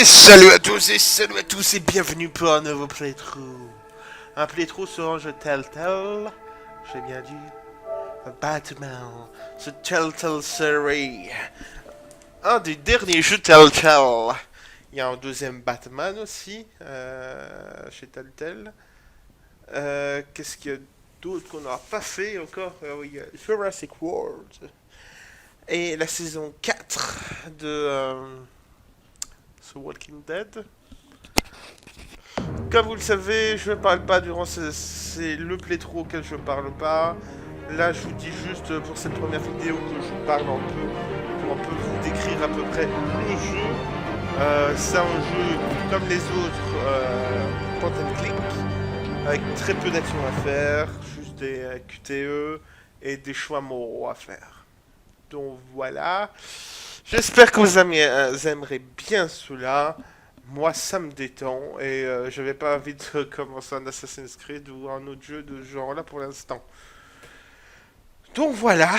Salut à tous et bienvenue pour un nouveau playthrough. Un playthrough sur un jeu Telltale, j'ai bien dit, Batman, The Telltale Series. Un des derniers jeux Telltale. Il y a un deuxième Batman aussi, chez Telltale. Qu'est-ce qu'il y a d'autre qu'on n'aura pas fait encore? Oui, il y a Jurassic World. Et la saison 4 de The Walking Dead. Comme vous le savez, je ne parle pas durant c'est le playthrough auquel je parle pas. Là, je vous dis juste pour cette première vidéo que je parle un peu, pour un peu vous décrire à peu près le jeu. C'est un jeu comme les autres, point and click, avec très peu d'action à faire, juste des QTE et des choix moraux à faire. Donc voilà. J'espère que vous aimerez bien cela. Moi, ça me détend et j'avais pas envie de commencer un Assassin's Creed ou un autre jeu de ce genre-là pour l'instant. Donc voilà.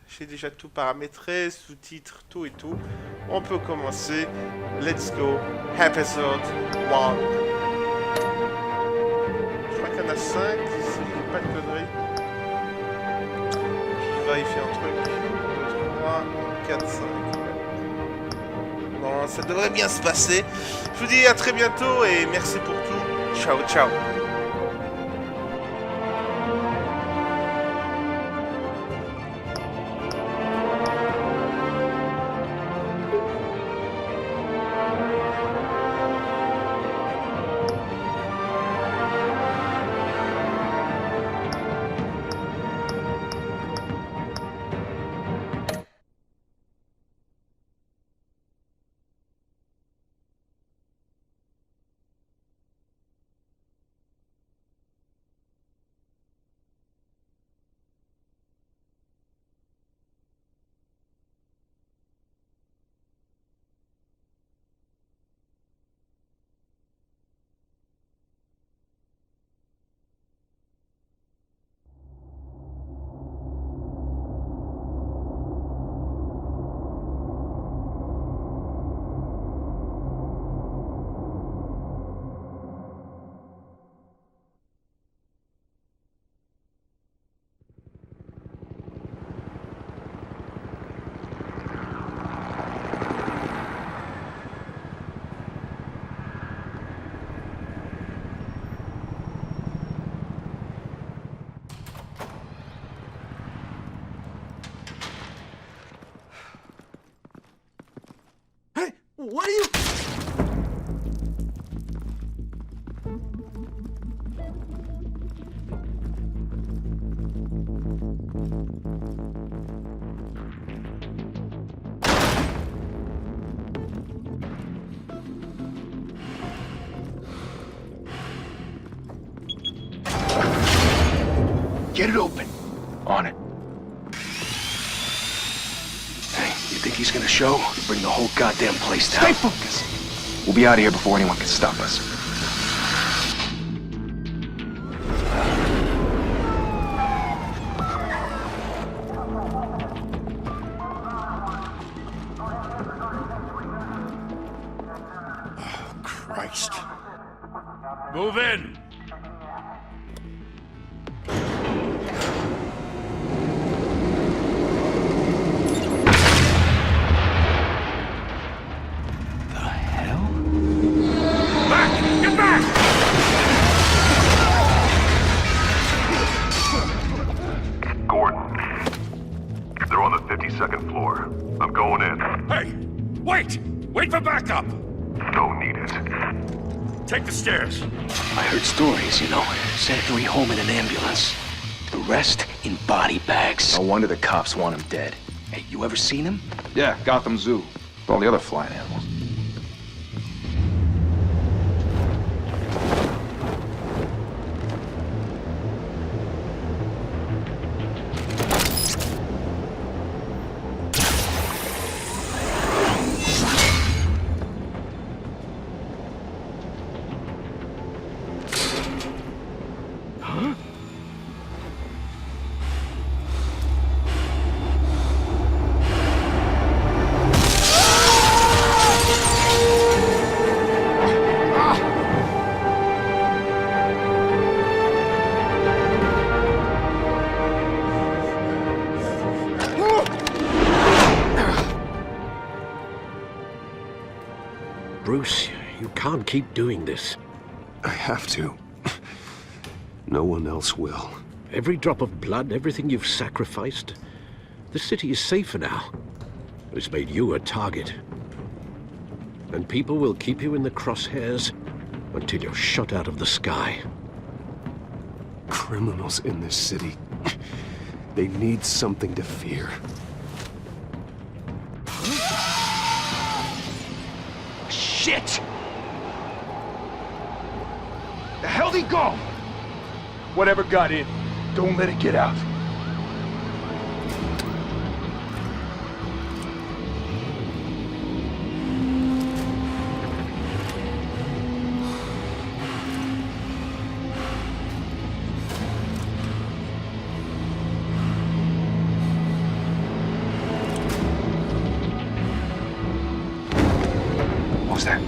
J'ai déjà tout paramétré, sous-titres, tout et tout. On peut commencer. Let's go. Episode 1. Je crois qu'il y en a 5, si je dis pas de conneries. Je vais vérifier un truc. 2, 3, 4, 5. Bon, ça devrait bien se passer. Je vous dis à très bientôt et merci pour tout. Ciao, ciao. What are you... Get it open. On it. You think he's gonna show? Bring the whole goddamn place down. Stay focused! We'll be out of here before anyone can stop us. Oh, Christ. Move in! Second floor. I'm going in. Hey! Wait! Wait for backup! Don't need it. Take the stairs. I heard stories, you know. Sent 3 home in an ambulance. The rest in body bags. No wonder the cops want him dead. Hey, you ever seen him? Yeah, Gotham Zoo. With all the other flying animals. can't keep doing this. I have to. No one else will. Every drop of blood, everything you've sacrificed. The city is safer now. It's made you a target. And people will keep you in the crosshairs until you're shot out of the sky. Criminals in this city. They need something to fear. Shit! The hell'd he go? Whatever got in, don't let it get out. What was that?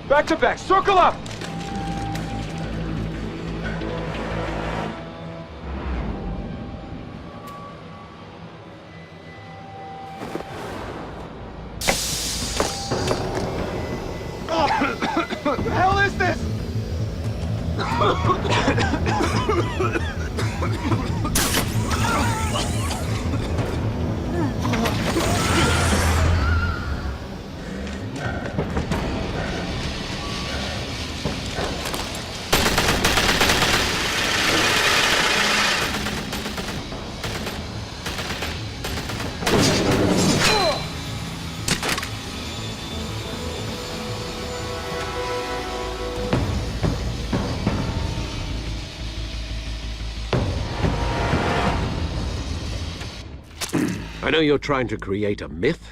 Back to back, circle up! What the hell is this? I know you're trying to create a myth,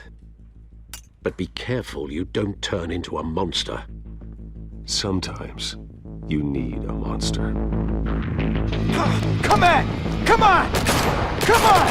but be careful you don't turn into a monster. Sometimes you need a monster. Come on! Come on! Come on!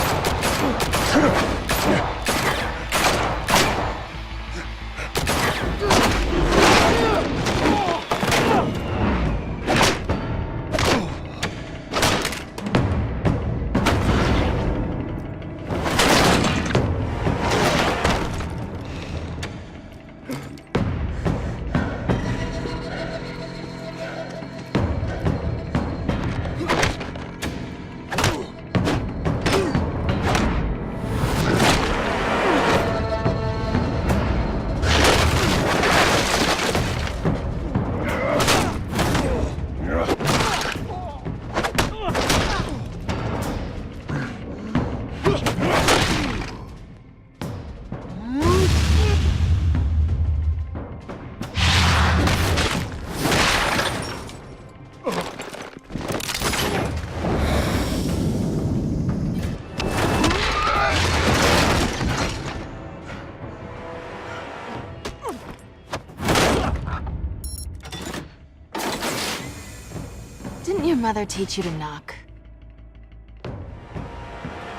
Didn't your mother teach you to knock?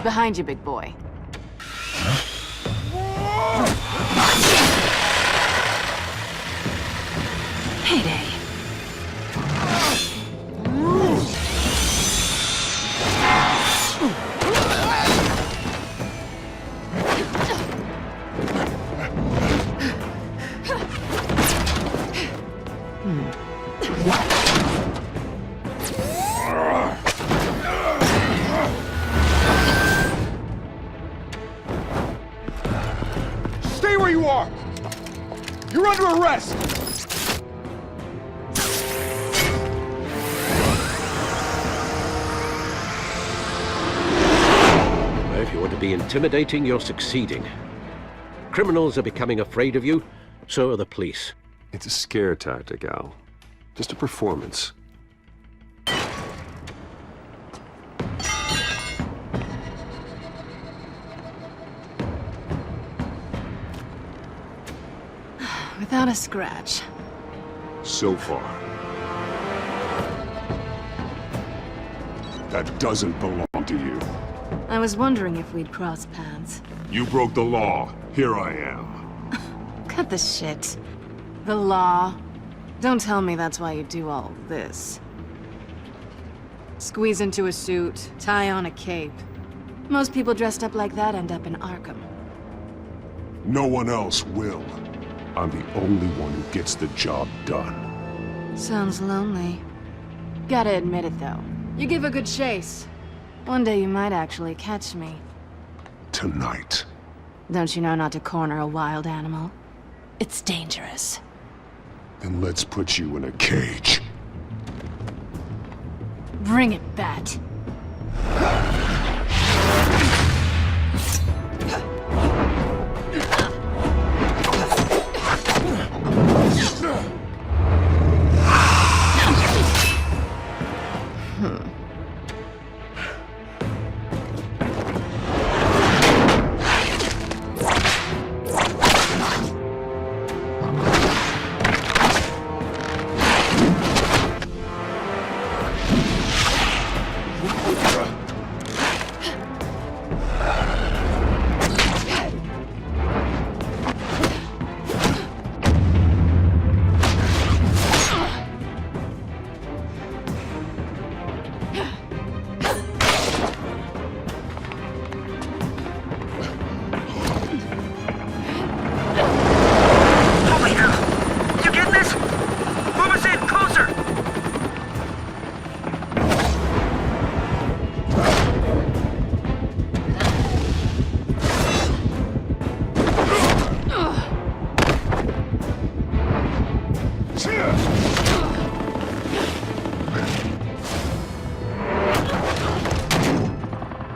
Behind you, big boy. Heyday. Stay where you are! You're under arrest! Well, if you want to be intimidating, you're succeeding. Criminals are becoming afraid of you, so are the police. It's a scare tactic, Al. Just a performance. without a scratch. So far. That doesn't belong to you. I was wondering if we'd cross paths. You broke the law. Here I am. Cut the shit. The law. Don't tell me that's why you do all this. Squeeze into a suit, tie on a cape. Most people dressed up like that end up in Arkham. No one else will. I'm the only one who gets the job done. Sounds lonely. Gotta admit it, though. You give a good chase. One day you might actually catch me. Tonight. Don't you know not to corner a wild animal? It's dangerous. Then let's put you in a cage. Bring it, Bat.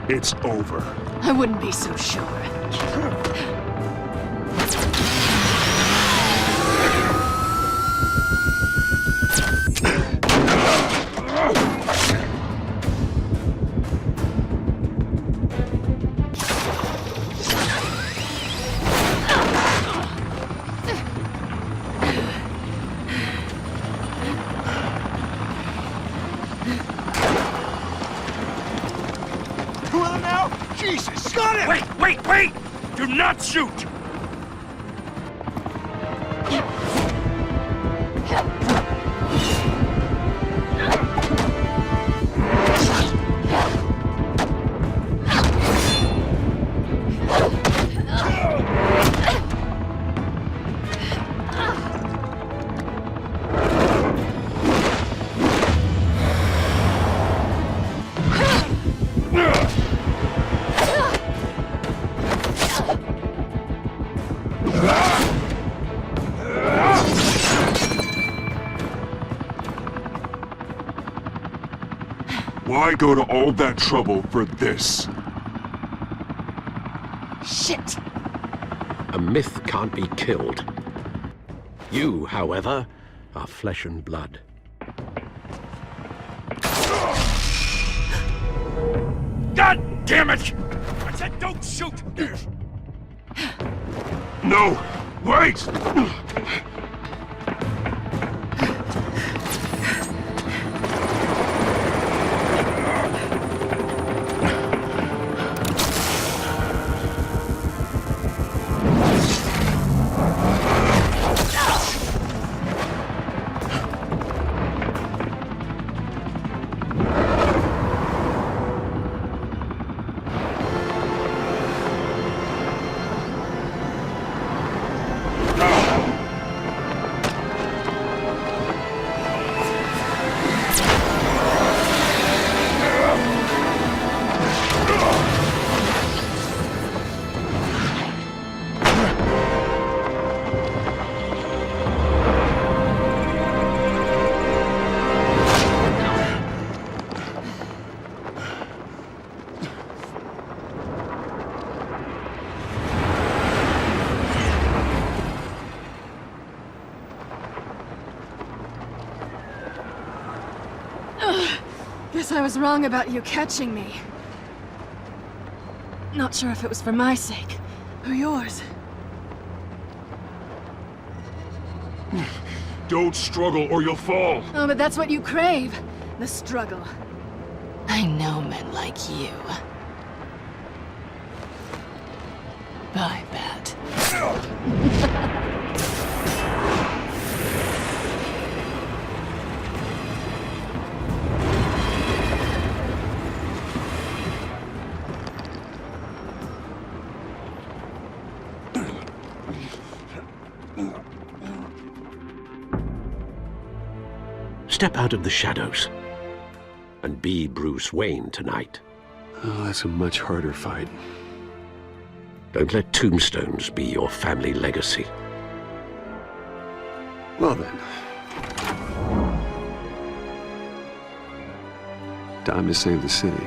It's over. I wouldn't be so sure. Jesus! Got it! Wait! Do not shoot! Why go to all that trouble for this? Shit! A myth can't be killed. You, however, are flesh and blood. God damn it! I said don't shoot! No! Wait! Guess I was wrong about you catching me. Not sure if it was for my sake, or yours. Don't struggle or you'll fall. Oh, but that's what you crave. The struggle. I know men like you. I bet. Step out of the shadows and be Bruce Wayne tonight. Oh, that's a much harder fight. Don't let tombstones be your family legacy. Well then. Time to save the city.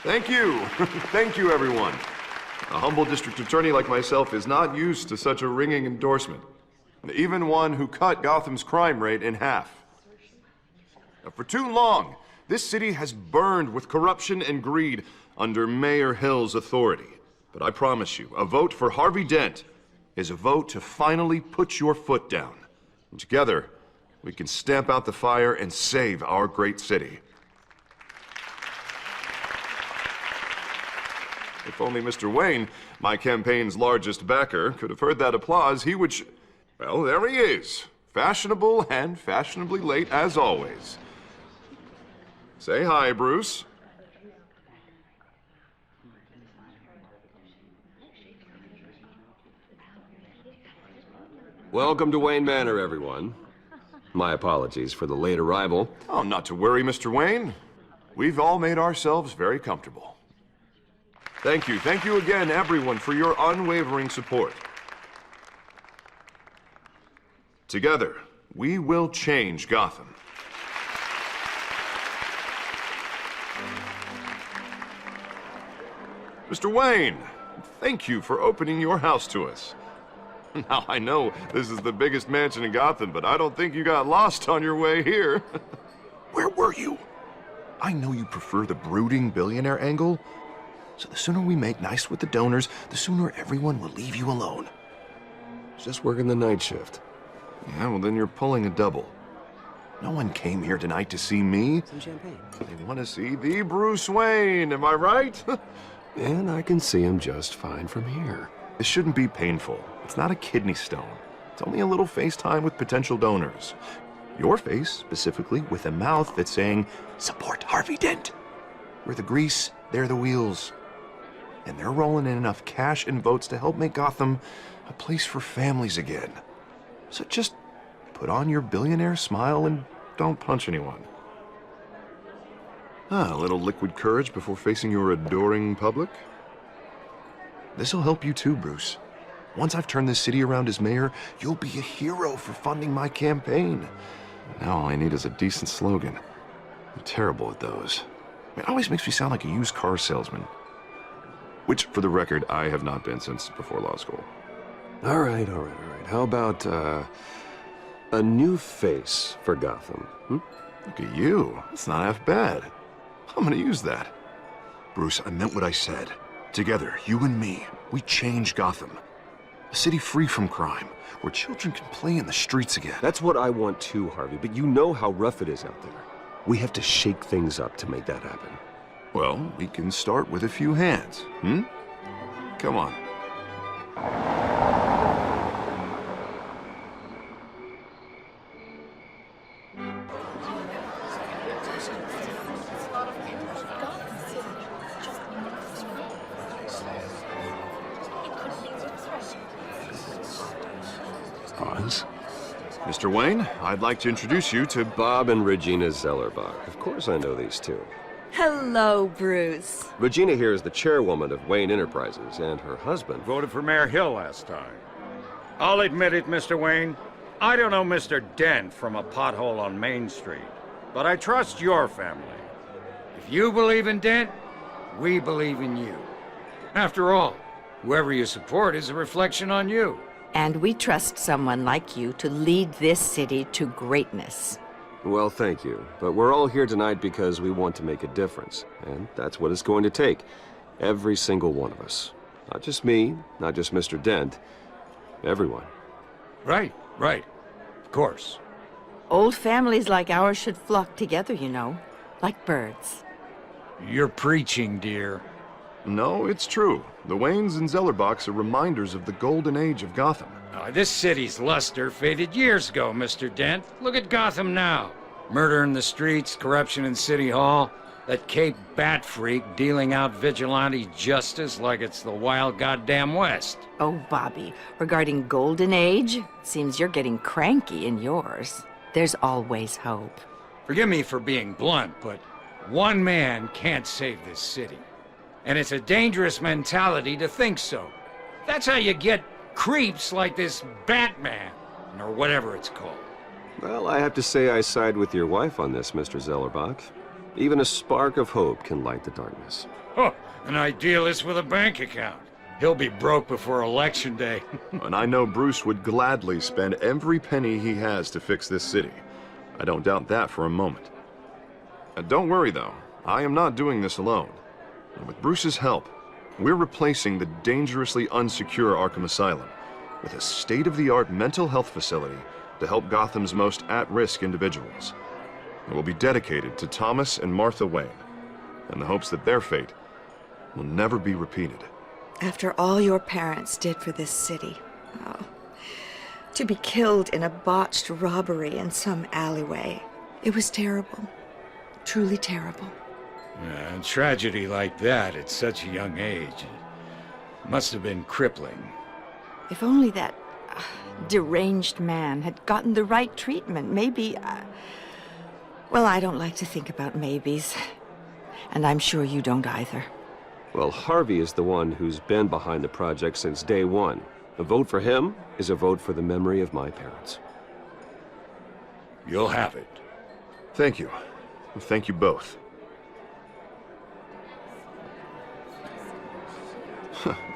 Thank you. Thank you, everyone. A humble district attorney like myself is not used to such a ringing endorsement. Even one who cut Gotham's crime rate in half. Now, for too long, this city has burned with corruption and greed under Mayor Hill's authority. But I promise you, a vote for Harvey Dent is a vote to finally put your foot down. And together, we can stamp out the fire and save our great city. If only Mr. Wayne, my campaign's largest backer, could have heard that applause, he would well, there he is. Fashionable and fashionably late as always. Say hi, Bruce. Welcome to Wayne Manor, everyone. My apologies for the late arrival. Oh, not to worry, Mr. Wayne. We've all made ourselves very comfortable. Thank you again, everyone, for your unwavering support. Together, we will change Gotham. Mr. Wayne, thank you for opening your house to us. Now, I know this is the biggest mansion in Gotham, but I don't think you got lost on your way here. Where were you? I know you prefer the brooding billionaire angle, so the sooner we make nice with the donors, the sooner everyone will leave you alone. Just working the night shift. Yeah, well then you're pulling a double. No one came here tonight to see me. Some champagne. They want to see the Bruce Wayne, am I right? And I can see him just fine from here. This shouldn't be painful. It's not a kidney stone. It's only a little FaceTime with potential donors. Your face, specifically, with a mouth that's saying, support Harvey Dent. We're the grease, they're the wheels. And they're rolling in enough cash and votes to help make Gotham a place for families again. So just put on your billionaire smile and don't punch anyone. A little liquid courage before facing your adoring public. This'll help you too, Bruce. Once I've turned this city around as mayor, you'll be a hero for funding my campaign. Now all I need is a decent slogan. I'm terrible at those. It always makes me sound like a used car salesman. Which, for the record, I have not been since before law school. All right. How about, a new face for Gotham, Look at you. That's not half bad. I'm gonna use that. Bruce, I meant what I said. Together, you and me, we change Gotham. A city free from crime, where children can play in the streets again. That's what I want too, Harvey, but you know how rough it is out there. We have to shake things up to make that happen. Well, we can start with a few hands, Come on. Pause. Mr. Wayne, I'd like to introduce you to Bob and Regina Zellerbach. Of course I know these two. Hello, Bruce. Regina here is the chairwoman of Wayne Enterprises, and her husband Voted for Mayor Hill last time. I'll admit it, Mr. Wayne. I don't know Mr. Dent from a pothole on Main Street, but I trust your family. If you believe in Dent, we believe in you. After all, whoever you support is a reflection on you. And we trust someone like you to lead this city to greatness. Well, thank you. But we're all here tonight because we want to make a difference. And that's what it's going to take. Every single one of us. Not just me, not just Mr. Dent. Everyone. Right. Of course. Old families like ours should flock together, you know. Like birds. You're preaching, dear. No, it's true. The Waynes and Zellerbachs are reminders of the golden age of Gotham. This city's luster faded years ago, Mr. Dent. Look at Gotham now. Murder in the streets, corruption in City Hall, that Cape Bat freak dealing out vigilante justice like it's the wild goddamn West. Oh, Bobby, regarding Golden Age, seems you're getting cranky in yours. There's always hope. Forgive me for being blunt, but one man can't save this city. And it's a dangerous mentality to think so. That's how you get creeps like this Batman, or whatever it's called. Well, I have to say I side with your wife on this, Mr. Zellerbach. Even a spark of hope can light the darkness. Oh, an idealist with a bank account. He'll be broke before Election Day. And I know Bruce would gladly spend every penny he has to fix this city. I don't doubt that for a moment. Don't worry, though. I am not doing this alone. And with Bruce's help, we're replacing the dangerously unsecure Arkham Asylum with a state-of-the-art mental health facility to help Gotham's most at-risk individuals. It will be dedicated to Thomas and Martha Wayne, in the hopes that their fate will never be repeated. After all your parents did for this city, oh, to be killed in a botched robbery in some alleyway, it was terrible. Truly terrible. A tragedy like that at such a young age must have been crippling. If only that deranged man had gotten the right treatment, maybe... well, I don't like to think about maybes. And I'm sure you don't either. Well, Harvey is the one who's been behind the project since day one. A vote for him is a vote for the memory of my parents. You'll have it. Thank you. Thank you both.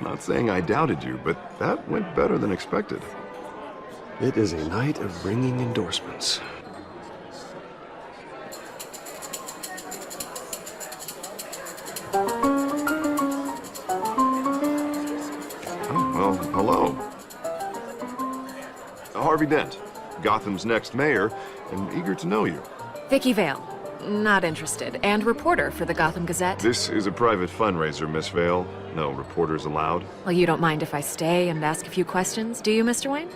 Not saying I doubted you, but that went better than expected. It is a night of ringing endorsements. Well, hello. Harvey Dent, Gotham's next mayor, and eager to know you. Vicky Vale. Not interested. And reporter for the Gotham Gazette. This is a private fundraiser, Miss Vale. No reporters allowed. Well, you don't mind if I stay and ask a few questions, do you, Mr. Wayne?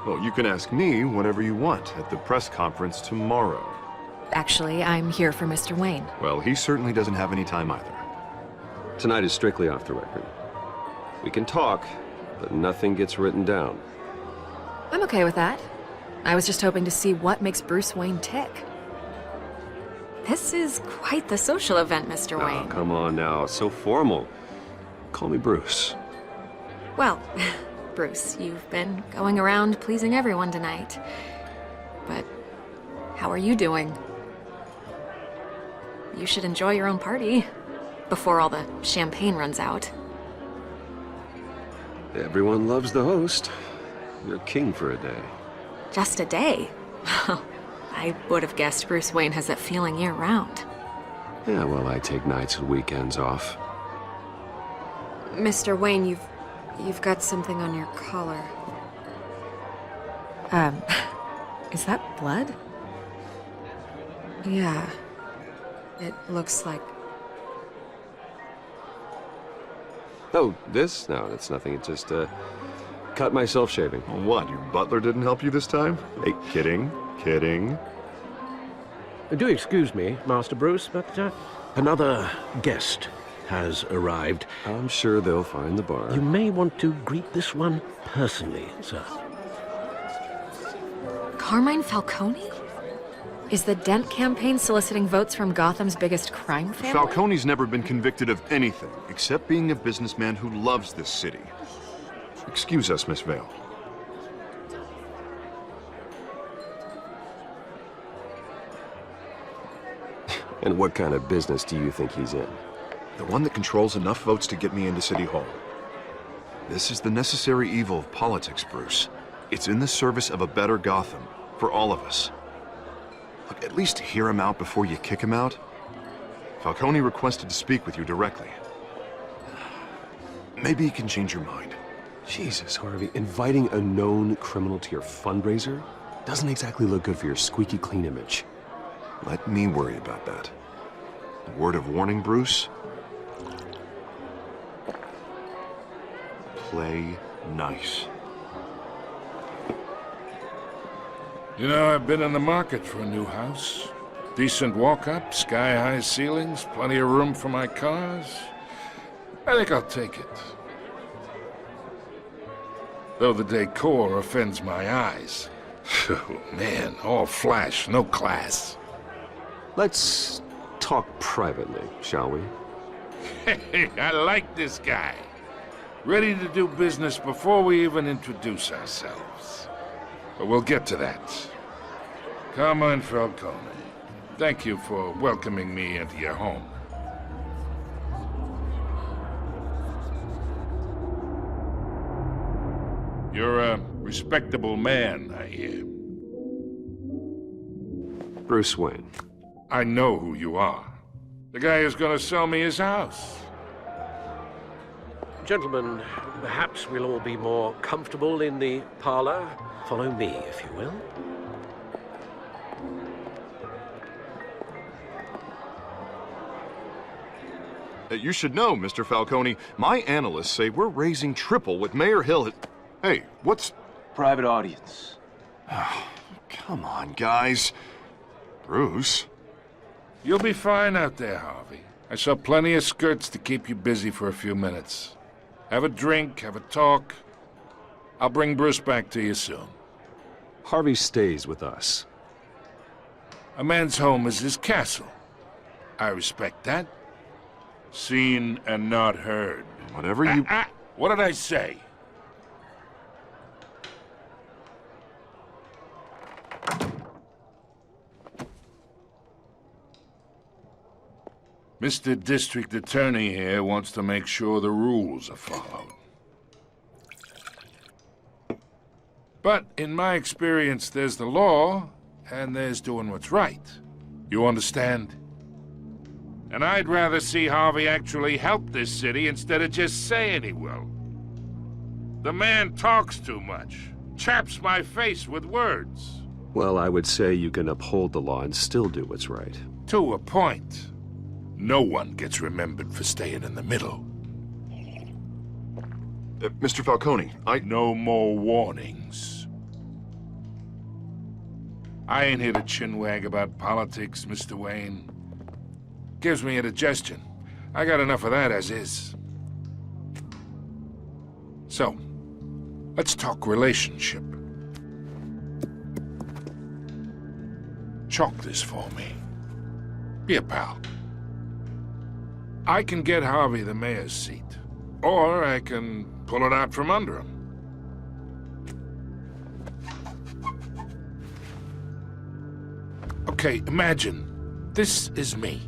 Well, you can ask me whatever you want at the press conference tomorrow. Actually, I'm here for Mr. Wayne. Well, he certainly doesn't have any time either. Tonight is strictly off the record. We can talk, but nothing gets written down. I'm okay with that. I was just hoping to see what makes Bruce Wayne tick. This is quite the social event, Mr. Wayne. Oh, come on now. It's so formal. Call me Bruce. Well, Bruce, you've been going around pleasing everyone tonight. But how are you doing? You should enjoy your own party before all the champagne runs out. Everyone loves the host. You're king for a day. Just a day? I would have guessed Bruce Wayne has that feeling year-round. Yeah, well, I take nights and weekends off. Mr. Wayne, you've got something on your collar. Is that blood? Yeah. It looks like... Oh, this? No, that's nothing. It just, cut myself shaving. What, your butler didn't help you this time? Hey, kidding. Do excuse me, Master Bruce, but another guest has arrived. I'm sure they'll find the bar. You may want to greet this one personally, sir. Carmine Falcone? Is the Dent campaign soliciting votes from Gotham's biggest crime family? Falcone's never been convicted of anything except being a businessman who loves this city. Excuse us, Miss Vale. And what kind of business do you think he's in? The one that controls enough votes to get me into City Hall. This is the necessary evil of politics, Bruce. It's in the service of a better Gotham, for all of us. Look, at least hear him out before you kick him out. Falcone requested to speak with you directly. Maybe he can change your mind. Jesus, Harvey, inviting a known criminal to your fundraiser doesn't exactly look good for your squeaky clean image. Let me worry about that. A word of warning, Bruce? Play nice. You know, I've been in the market for a new house. Decent walk-up, sky-high ceilings, plenty of room for my cars. I think I'll take it. Though the decor offends my eyes. Oh, man, all flash, no class. Let's talk privately, shall we? Hey, I like this guy. Ready to do business before we even introduce ourselves. But we'll get to that. Carmine Falcone, thank you for welcoming me into your home. You're a respectable man, I hear. Bruce Wayne. I know who you are. The guy who's gonna sell me his house. Gentlemen, perhaps we'll all be more comfortable in the parlor. Follow me, if you will. You should know, Mr. Falcone, my analysts say we're raising triple what Mayor Hill. Hey, what's... Private audience. Oh, come on, guys. Bruce? You'll be fine out there, Harvey. I saw plenty of skirts to keep you busy for a few minutes. Have a drink, have a talk. I'll bring Bruce back to you soon. Harvey stays with us. A man's home is his castle. I respect that. Seen and not heard. Whatever you... What did I say? Mr. District Attorney here wants to make sure the rules are followed. But in my experience, there's the law, and there's doing what's right. You understand? And I'd rather see Harvey actually help this city instead of just saying he will. The man talks too much, chaps my face with words. Well, I would say you can uphold the law and still do what's right. To a point. No one gets remembered for staying in the middle. Mr. Falcone, No more warnings. I ain't here to chinwag about politics, Mr. Wayne. Gives me indigestion. I got enough of that as is. So, let's talk relationship. Chalk this for me. Be a pal. I can get Harvey the mayor's seat, or I can pull it out from under him. Okay, imagine this is me.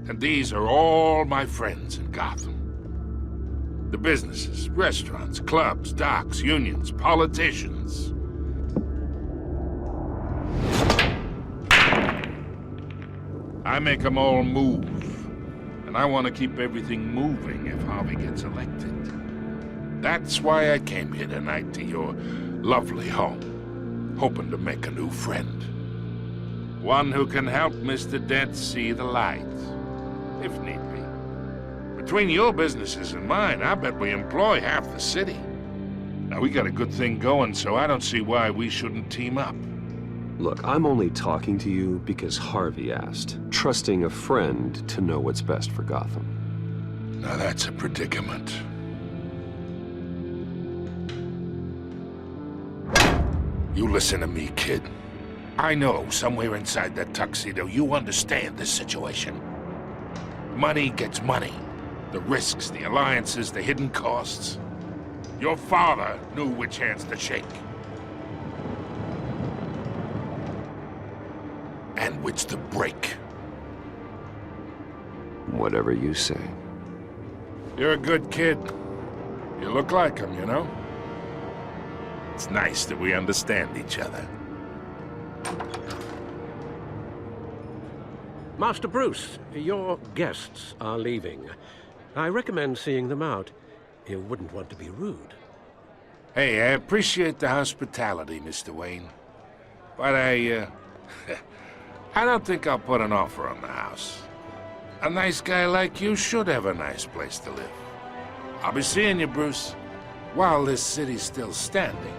And these are all my friends in Gotham. The businesses, restaurants, clubs, docks, unions, politicians. I make them all move. And I want to keep everything moving if Harvey gets elected. That's why I came here tonight to your lovely home, hoping to make a new friend. One who can help Mr. Dent see the light, if need be. Between your businesses and mine, I bet we employ half the city. Now, we got a good thing going, so I don't see why we shouldn't team up. Look, I'm only talking to you because Harvey asked, trusting a friend to know what's best for Gotham. Now that's a predicament. You listen to me, kid. I know somewhere inside that tuxedo you understand this situation. Money gets money. The risks, the alliances, the hidden costs. Your father knew which hands to shake. And which to break. Whatever you say. You're a good kid. You look like him, you know? It's nice that we understand each other. Master Bruce, your guests are leaving. I recommend seeing them out. You wouldn't want to be rude. Hey, I appreciate the hospitality, Mr. Wayne. But I don't think I'll put an offer on the house. A nice guy like you should have a nice place to live. I'll be seeing you, Bruce, while this city's still standing.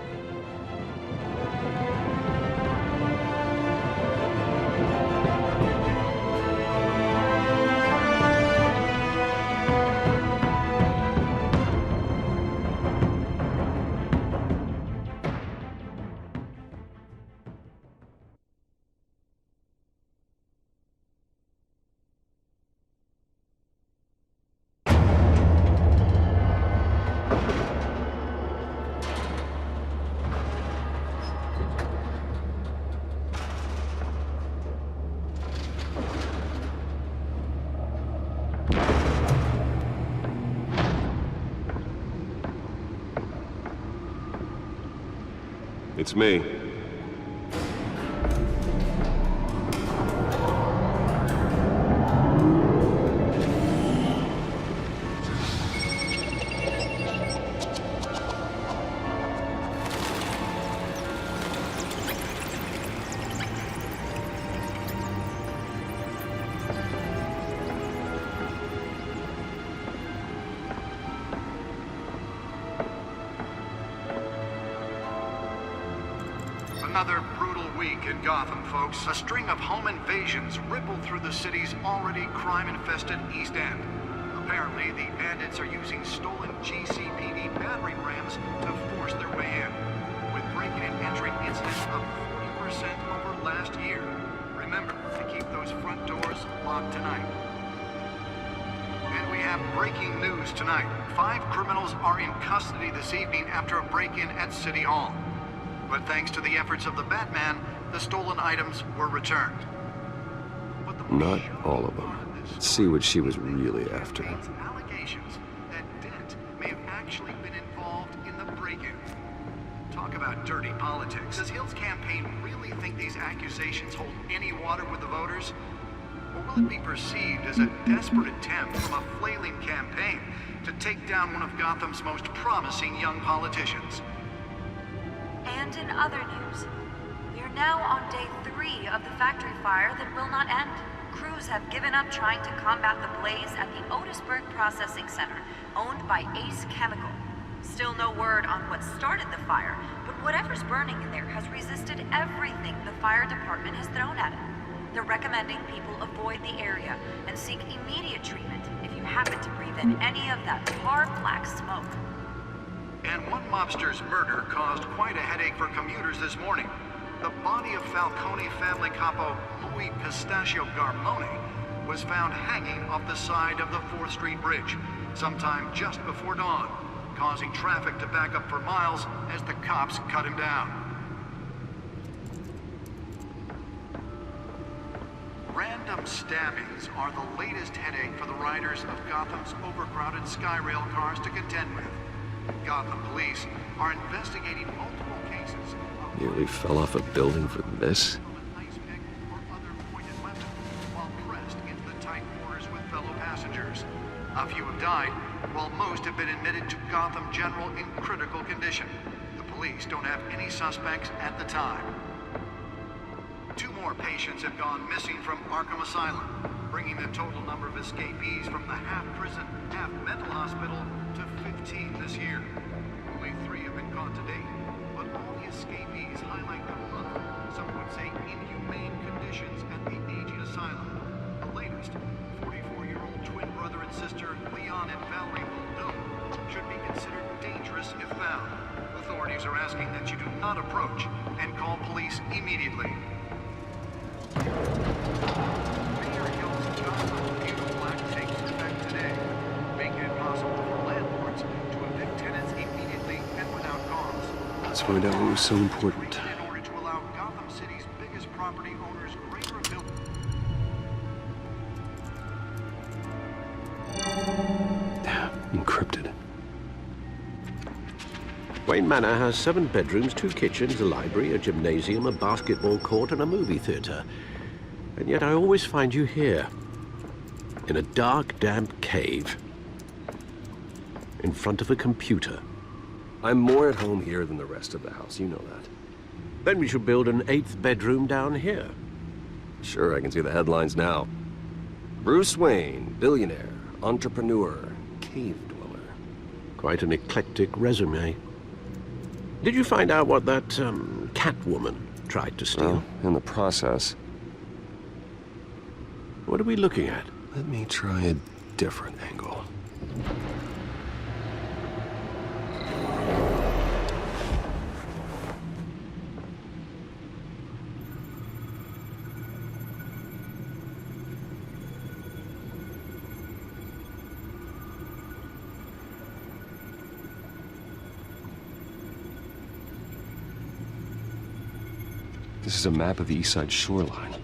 It's me. Another brutal week in Gotham, folks. A string of home invasions rippled through the city's already crime-infested East End. Apparently, the bandits are using stolen GCPD battering rams to force their way in, with breaking and entering incidents up 40% over last year. Remember to keep those front doors locked tonight. And we have breaking news tonight. 5 criminals are in custody this evening after a break-in at City Hall. But thanks to the efforts of the Batman, the stolen items were returned. Not all of them. Let's see what she was really after. Allegations that Dent may have actually been involved in the break-in. Talk about dirty politics. Does Hill's campaign really think these accusations hold any water with the voters? Or will it be perceived as a desperate attempt from a flailing campaign to take down one of Gotham's most promising young politicians? And in other news, we are now on day 3 of the factory fire that will not end. Crews have given up trying to combat the blaze at the Otisburg Processing Center, owned by Ace Chemical. Still no word on what started the fire, but whatever's burning in there has resisted everything the fire department has thrown at it. They're recommending people avoid the area and seek immediate treatment if you happen to breathe in any of that tar black smoke. And one mobster's murder caused quite a headache for commuters this morning. The body of Falcone family capo Louis Pistachio Garmone was found hanging off the side of the 4th Street Bridge sometime just before dawn, causing traffic to back up for miles as the cops cut him down. Random stabbings are the latest headache for the riders of Gotham's overcrowded Skyrail cars to contend with. Gotham police are investigating multiple cases of Nearly fell off a building for this? while pressed into the tight quarters with fellow passengers. A few have died, while most have been admitted to Gotham General in critical condition. The police don't have any suspects at the time. 2 more patients have gone missing from Arkham Asylum, bringing the total number of escapees from the half-prison, half-mental hospital to 15 this year. Only 3 have been caught to date, but all the escapees highlight the rough, some would say inhumane conditions at the aging asylum. The latest, 44-year-old twin brother and sister Leon and Valerie Muldoon should be considered dangerous if found. Authorities are asking that you do not approach and call police immediately. Mayor Hill's Gotham Beautiful Act takes effect today, making it possible for landlords to evict tenants immediately and without cause. Let's find out what was so important. In order to allow Gotham City's biggest property owners greater ability. Encrypted. Wayne Manor has 7 bedrooms, 2 kitchens, a library, a gymnasium, a basketball court, and a movie theater. And yet I always find you here, in a dark, damp cave, in front of a computer. I'm more at home here than the rest of the house, you know that. Then we should build an 8th bedroom down here. Sure, I can see the headlines now. Bruce Wayne, billionaire, entrepreneur, cave dweller. Quite an eclectic resume. Did you find out what that, Catwoman tried to steal? Well, in the process. What are we looking at? Let me try a different angle. This is a map of the East Side shoreline.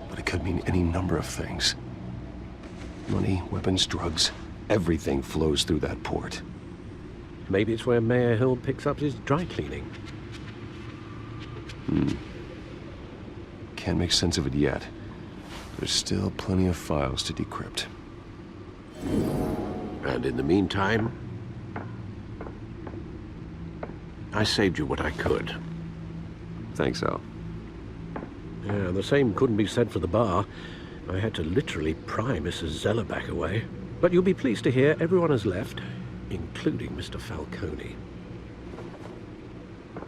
But it could mean any number of things. Money, weapons, drugs, everything flows through that port. Maybe it's where Mayor Hill picks up his dry cleaning. Can't make sense of it yet. There's still plenty of files to decrypt. And in the meantime, I saved you what I could. Thanks, Al. Yeah, the same couldn't be said for the bar. I had to literally pry Mrs. Zeller back away. But you'll be pleased to hear everyone has left, including Mr. Falcone.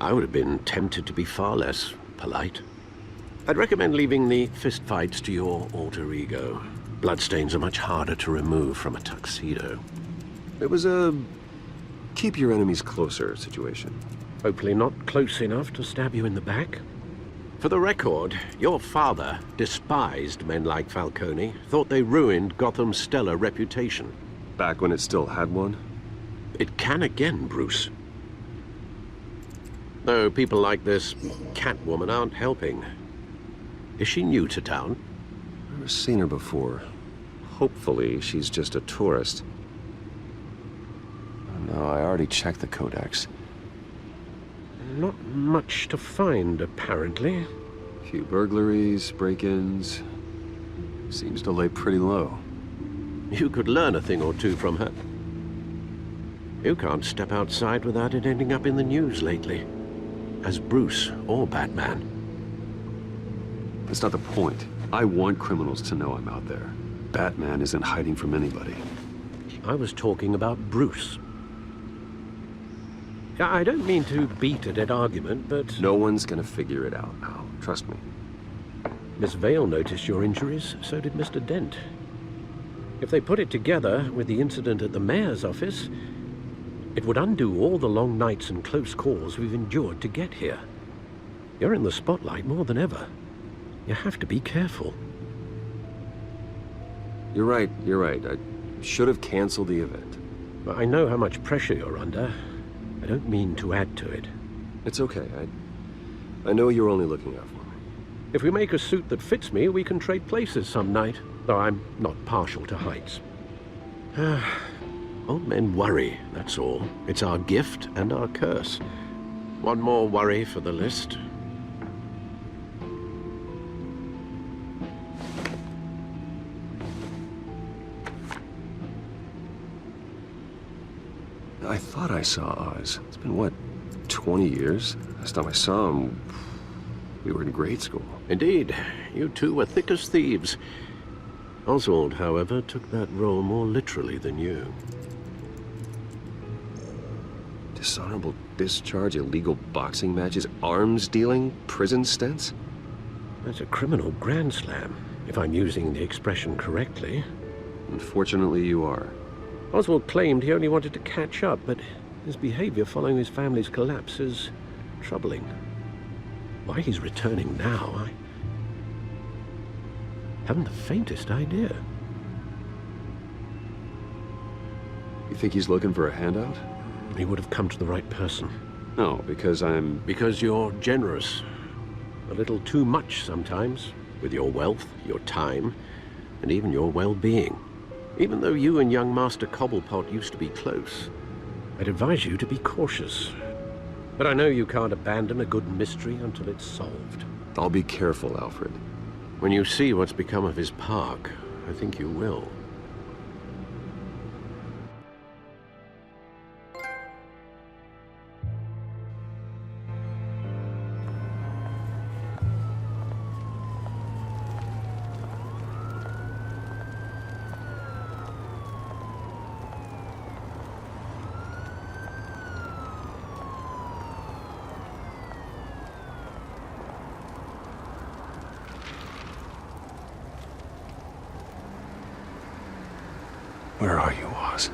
I would have been tempted to be far less polite. I'd recommend leaving the fistfights to your alter ego. Bloodstains are much harder to remove from a tuxedo. It was a keep your enemies closer situation. Hopefully not close enough to stab you in the back. For the record, your father despised men like Falcone, thought they ruined Gotham's stellar reputation. Back when it still had one? It can again, Bruce. Though people like this Catwoman aren't helping. Is she new to town? I've never seen her before. Hopefully, she's just a tourist. Oh, no, I already checked the codex. Not much to find, apparently. A few burglaries, break-ins. Seems to lay pretty low. You could learn a thing or two from her. You can't step outside without it ending up in the news lately. As Bruce or Batman. That's not the point. I want criminals to know I'm out there. Batman isn't hiding from anybody. I was talking about Bruce. I don't mean to beat a dead argument, but... No one's gonna figure it out now. Trust me. Miss Vale noticed your injuries, so did Mr. Dent. If they put it together with the incident at the mayor's office, it would undo all the long nights and close calls we've endured to get here. You're in the spotlight more than ever. You have to be careful. You're right. I should have canceled the event. I know how much pressure you're under. I don't mean to add to it. It's okay. I know you're only looking out for me. If we make a suit that fits me, we can trade places some night, though I'm not partial to heights. Old men worry, that's all. It's our gift and our curse. One more worry for the list. I thought I saw Oz. It's been, what, 20 years? Last time I saw him, we were in grade school. Indeed. You two were thick as thieves. Oswald, however, took that role more literally than you. Dishonorable discharge, illegal boxing matches, arms dealing, prison stints? That's a criminal grand slam, if I'm using the expression correctly. Unfortunately, you are. Oswald claimed he only wanted to catch up, but his behavior following his family's collapse is troubling. Why he's returning now, I haven't the faintest idea. You think he's looking for a handout? He would have come to the right person. No, because I'm... Because you're generous. A little too much sometimes, with your wealth, your time, and even your well-being. Even though you and young Master Cobblepot used to be close, I'd advise you to be cautious. But I know you can't abandon a good mystery until it's solved. I'll be careful, Alfred. When you see what's become of his park, I think you will. Where are you, Oz?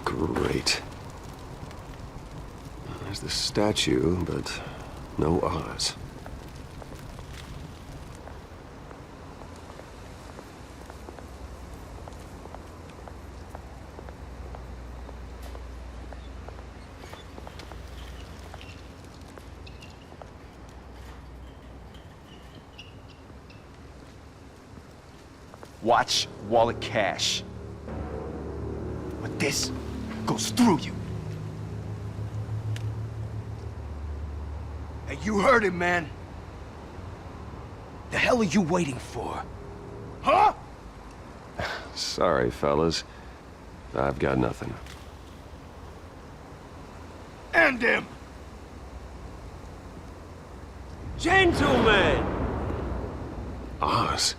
Great. There's the statue, but no Oz. Watch wallet cash. But this goes through you. Hey, you heard him, man. The hell are you waiting for? Huh? Sorry, fellas. I've got nothing. End him! Gentlemen! Oz?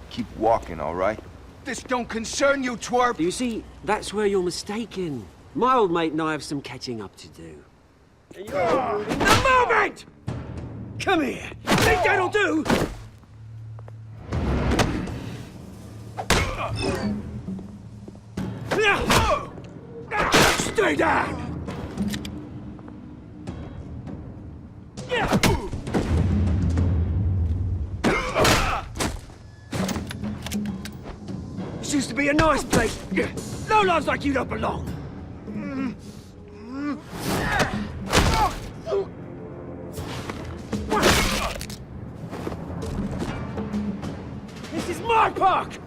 Keep walking, all right? This don't concern you, twerp! You see, that's where you're mistaken. My old mate and I have some catching up to do. And you're in the moment! Come here! Think that'll do? Stay down! This used to be a nice place. No lives like you don't belong. This is my park!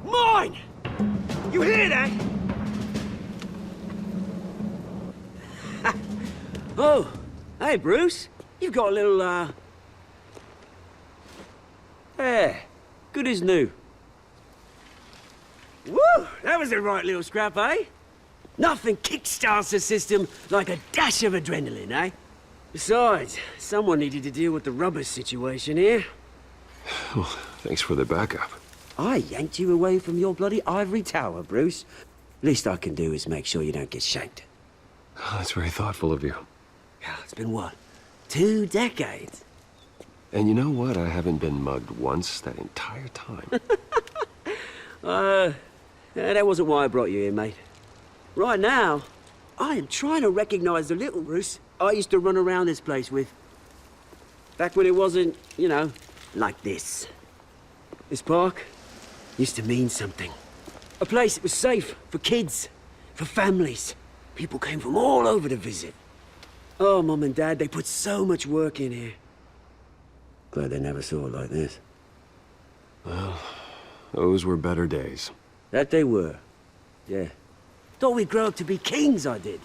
Mine! You hear that? Oh, hey, Bruce. You've got a little, yeah, good as new. Woo! That was a right little scrap, eh? Nothing kickstarts the system like a dash of adrenaline, eh? Besides, someone needed to deal with the rubber situation here. Well, thanks for the backup. I yanked you away from your bloody ivory tower, Bruce. Least I can do is make sure you don't get shanked. Oh, that's very thoughtful of you. Yeah, it's been what? 2 decades? And you know what? I haven't been mugged once that entire time. That wasn't why I brought you here, mate. Right now, I am trying to recognize the little Bruce I used to run around this place with. Back when it wasn't, you know, like this. This park used to mean something. A place that was safe for kids, for families. People came from all over to visit. Oh, Mum and Dad, they put so much work in here. Glad they never saw it like this. Well, those were better days. That they were. Yeah. Thought we'd grow up to be kings, I did.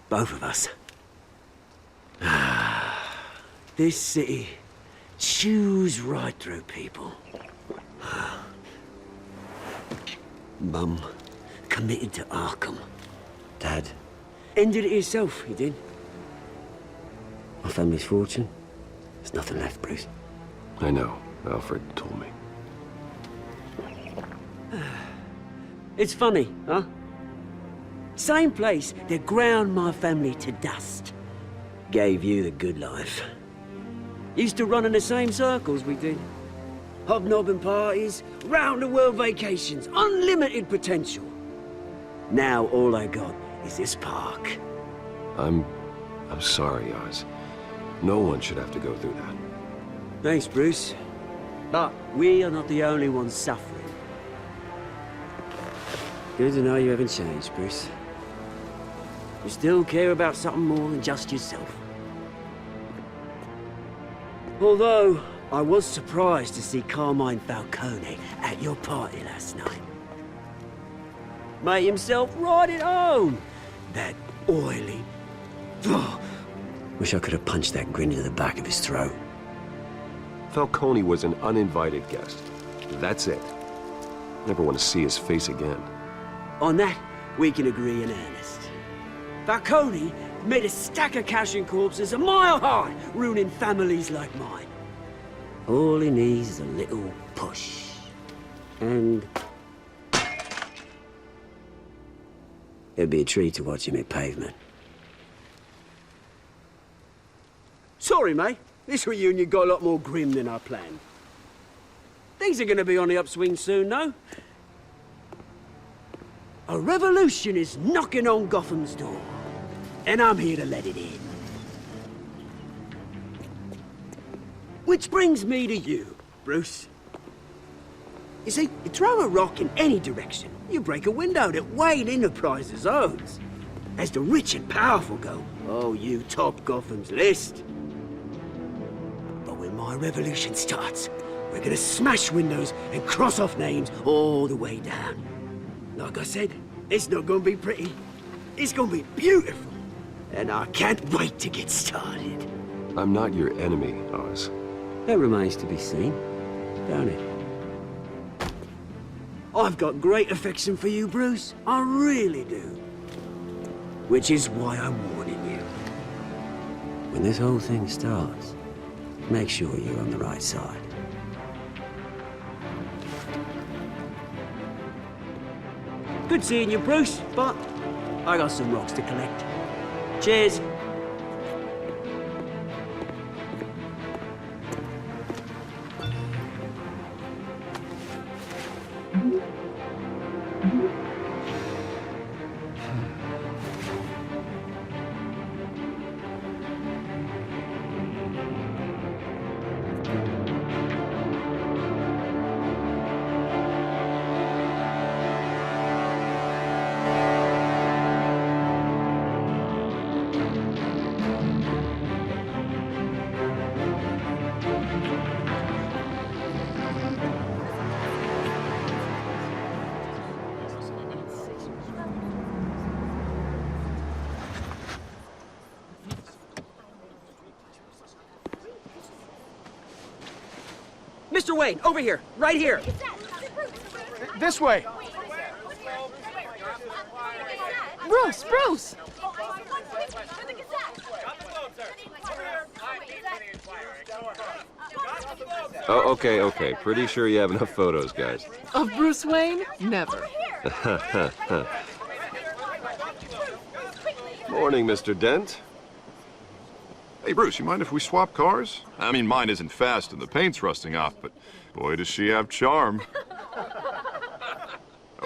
Both of us. This city chews right through people. Mum committed to Arkham. Dad ended it himself, he did. My family's fortune. There's nothing left, Bruce. I know. Alfred told me. It's funny, huh? Same place that ground my family to dust. Gave you the good life. Used to run in the same circles we did. Hobnobbing parties, round-the-world vacations, unlimited potential. Now all I got is this park. I'm sorry, Oz. No one should have to go through that. Thanks, Bruce. But we are not the only ones suffering. Good to know you haven't changed, Bruce. You still care about something more than just yourself. Although, I was surprised to see Carmine Falcone at your party last night. Made himself right at home. That oily... Oh, wish I could have punched that grin into the back of his throat. Falcone was an uninvited guest. That's it. Never want to see his face again. On that, we can agree in earnest. Falcone made a stack of cash and corpses a mile high, ruining families like mine. All he needs is a little push. And... it'd be a treat to watch him hit pavement. Sorry, mate. This reunion got a lot more grim than I planned. Things are gonna be on the upswing soon, though. A revolution is knocking on Gotham's door. And I'm here to let it in. Which brings me to you, Bruce. You see, you throw a rock in any direction, you break a window that Wayne Enterprises owns. As the rich and powerful go, oh, you top Gotham's list. But when my revolution starts, we're gonna smash windows and cross off names all the way down. Like I said, it's not gonna be pretty. It's gonna be beautiful. And I can't wait to get started. I'm not your enemy, Oz. That remains to be seen, don't it? I've got great affection for you, Bruce. I really do. Which is why I'm warning you. When this whole thing starts, make sure you're on the right side. Good seeing you, Bruce, but I got some rocks to collect. Cheers. Mr. Wayne, over here, right here. This way. Bruce, Bruce! Oh, okay. Pretty sure you have enough photos, guys. Of Bruce Wayne? Never. Morning, Mr. Dent. Hey, Bruce, you mind if we swap cars? I mean, mine isn't fast and the paint's rusting off, but boy, does she have charm.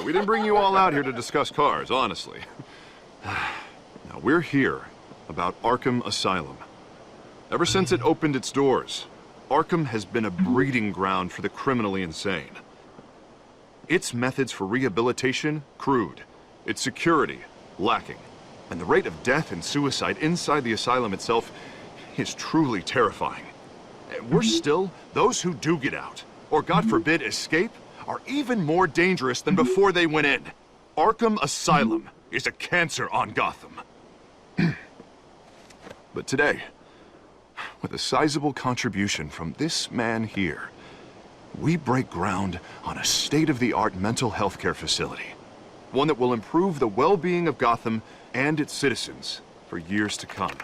We didn't bring you all out here to discuss cars, honestly. Now, we're here about Arkham Asylum. Ever since it opened its doors, Arkham has been a breeding ground for the criminally insane. Its methods for rehabilitation, crude. Its security, lacking. And the rate of death and suicide inside the asylum itself is truly terrifying. Worse still, those who do get out, or God forbid escape, are even more dangerous than before they went in. Arkham Asylum is a cancer on Gotham. But today, with a sizable contribution from this man here, we break ground on a state-of-the-art mental health care facility. One that will improve the well-being of Gotham and its citizens for years to come.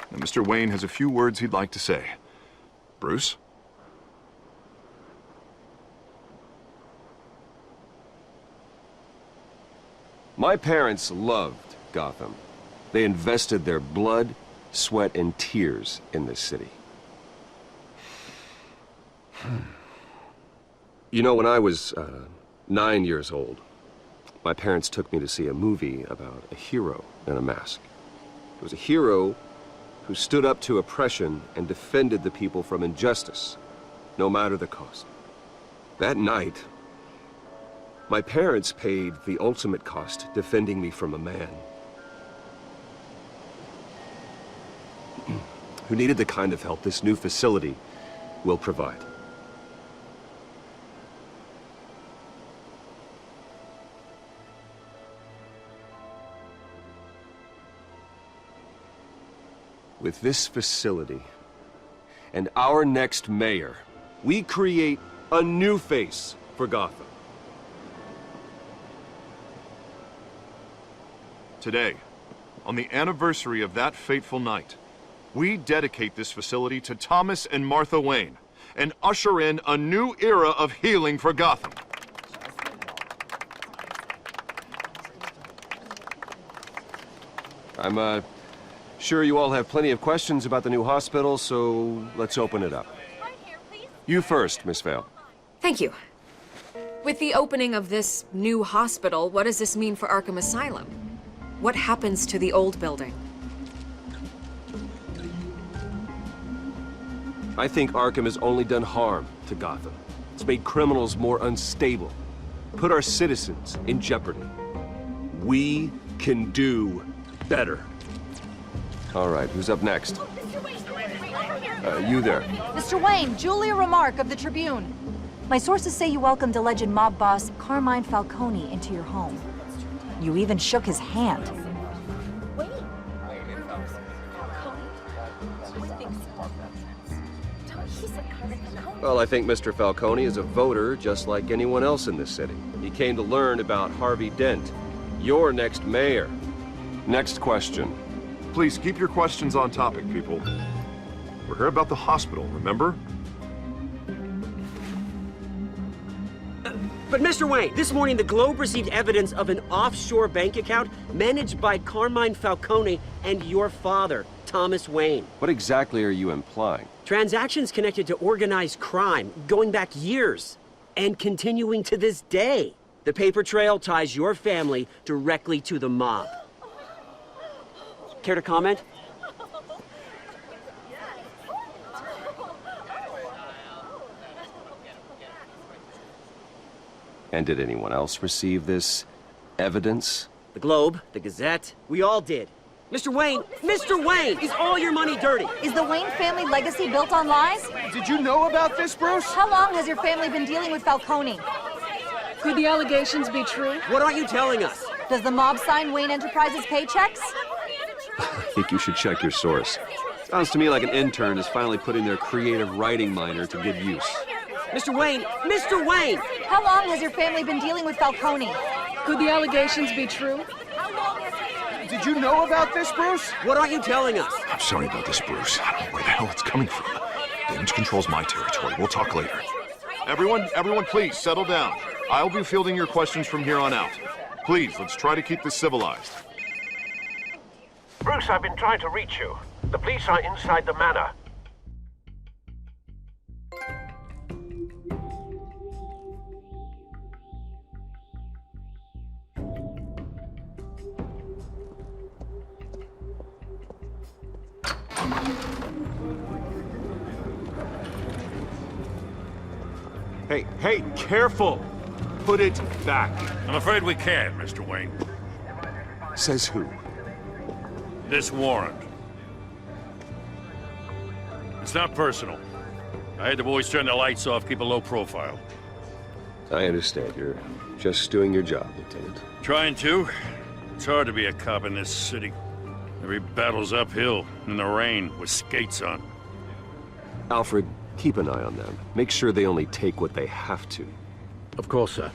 Now, Mr. Wayne has a few words he'd like to say. Bruce? My parents loved Gotham. They invested their blood, sweat, and tears in this city. You know, when I was 9 years old, my parents took me to see a movie about a hero in a mask. It was a hero who stood up to oppression and defended the people from injustice, no matter the cost. That night, my parents paid the ultimate cost defending me from a man who needed the kind of help this new facility will provide. With this facility and our next mayor, we create a new face for Gotham. Today, on the anniversary of that fateful night, we dedicate this facility to Thomas and Martha Wayne and usher in a new era of healing for Gotham. I'm, sure you all have plenty of questions about the new hospital, so let's open it up. You first, Miss Vale. Thank you. With the opening of this new hospital, what does this mean for Arkham Asylum? What happens to the old building? I think Arkham has only done harm to Gotham. It's made criminals more unstable, put our citizens in jeopardy. We can do better. All right, who's up next? You there. Mr. Wayne, Julia Remark of the Tribune. My sources say you welcomed alleged mob boss Carmine Falcone into your home. You even shook his hand. Well, I think Mr. Falcone is a voter just like anyone else in this city. He came to learn about Harvey Dent, your next mayor. Next question. Please keep your questions on topic, people. We're here about the hospital, remember? But Mr. Wayne, this morning the Globe received evidence of an offshore bank account managed by Carmine Falcone and your father, Thomas Wayne. What exactly are you implying? Transactions connected to organized crime, going back years, and continuing to this day. The paper trail ties your family directly to the mob. Care to comment? And did anyone else receive this evidence? The Globe, the Gazette, we all did. Mr. Wayne, is all your money dirty? Is the Wayne family legacy built on lies? Did you know about this, Bruce? How long has your family been dealing with Falcone? Could the allegations be true? What aren't you telling us? Does the mob sign Wayne Enterprises paychecks? I think you should check your source. Sounds to me like an intern is finally putting their creative writing minor to good use. Mr. Wayne! How long has your family been dealing with Falcone? Could the allegations be true? Did you know about this, Bruce? What aren't you telling us? I'm sorry about this, Bruce. I don't know where the hell it's coming from. Damage control's my territory. We'll talk later. Everyone, please, settle down. I'll be fielding your questions from here on out. Please, let's try to keep this civilized. Bruce, I've been trying to reach you. The police are inside the manor. Hey, careful! Put it back. I'm afraid we can't, Mr. Wayne. Says who? This warrant. It's not personal. I had the boys turn the lights off, keep a low profile. I understand. You're just doing your job, Lieutenant. Trying to. It's hard to be a cop in this city. Every battle's uphill, in the rain, with skates on. Alfred, keep an eye on them. Make sure they only take what they have to. Of course, sir.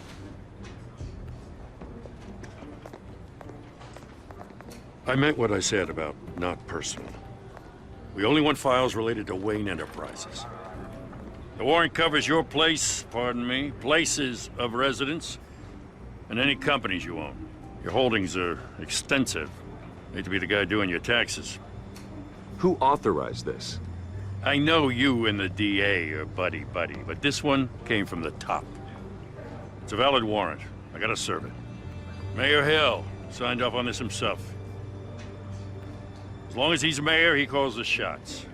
I meant what I said about not personal. We only want files related to Wayne Enterprises. The warrant covers your place, pardon me, places of residence, and any companies you own. Your holdings are extensive. Hate to be the guy doing your taxes. Who authorized this? I know you and the DA are buddy-buddy, but this one came from the top. It's a valid warrant. I gotta serve it. Mayor Hill signed off on this himself. As long as he's mayor, he calls the shots.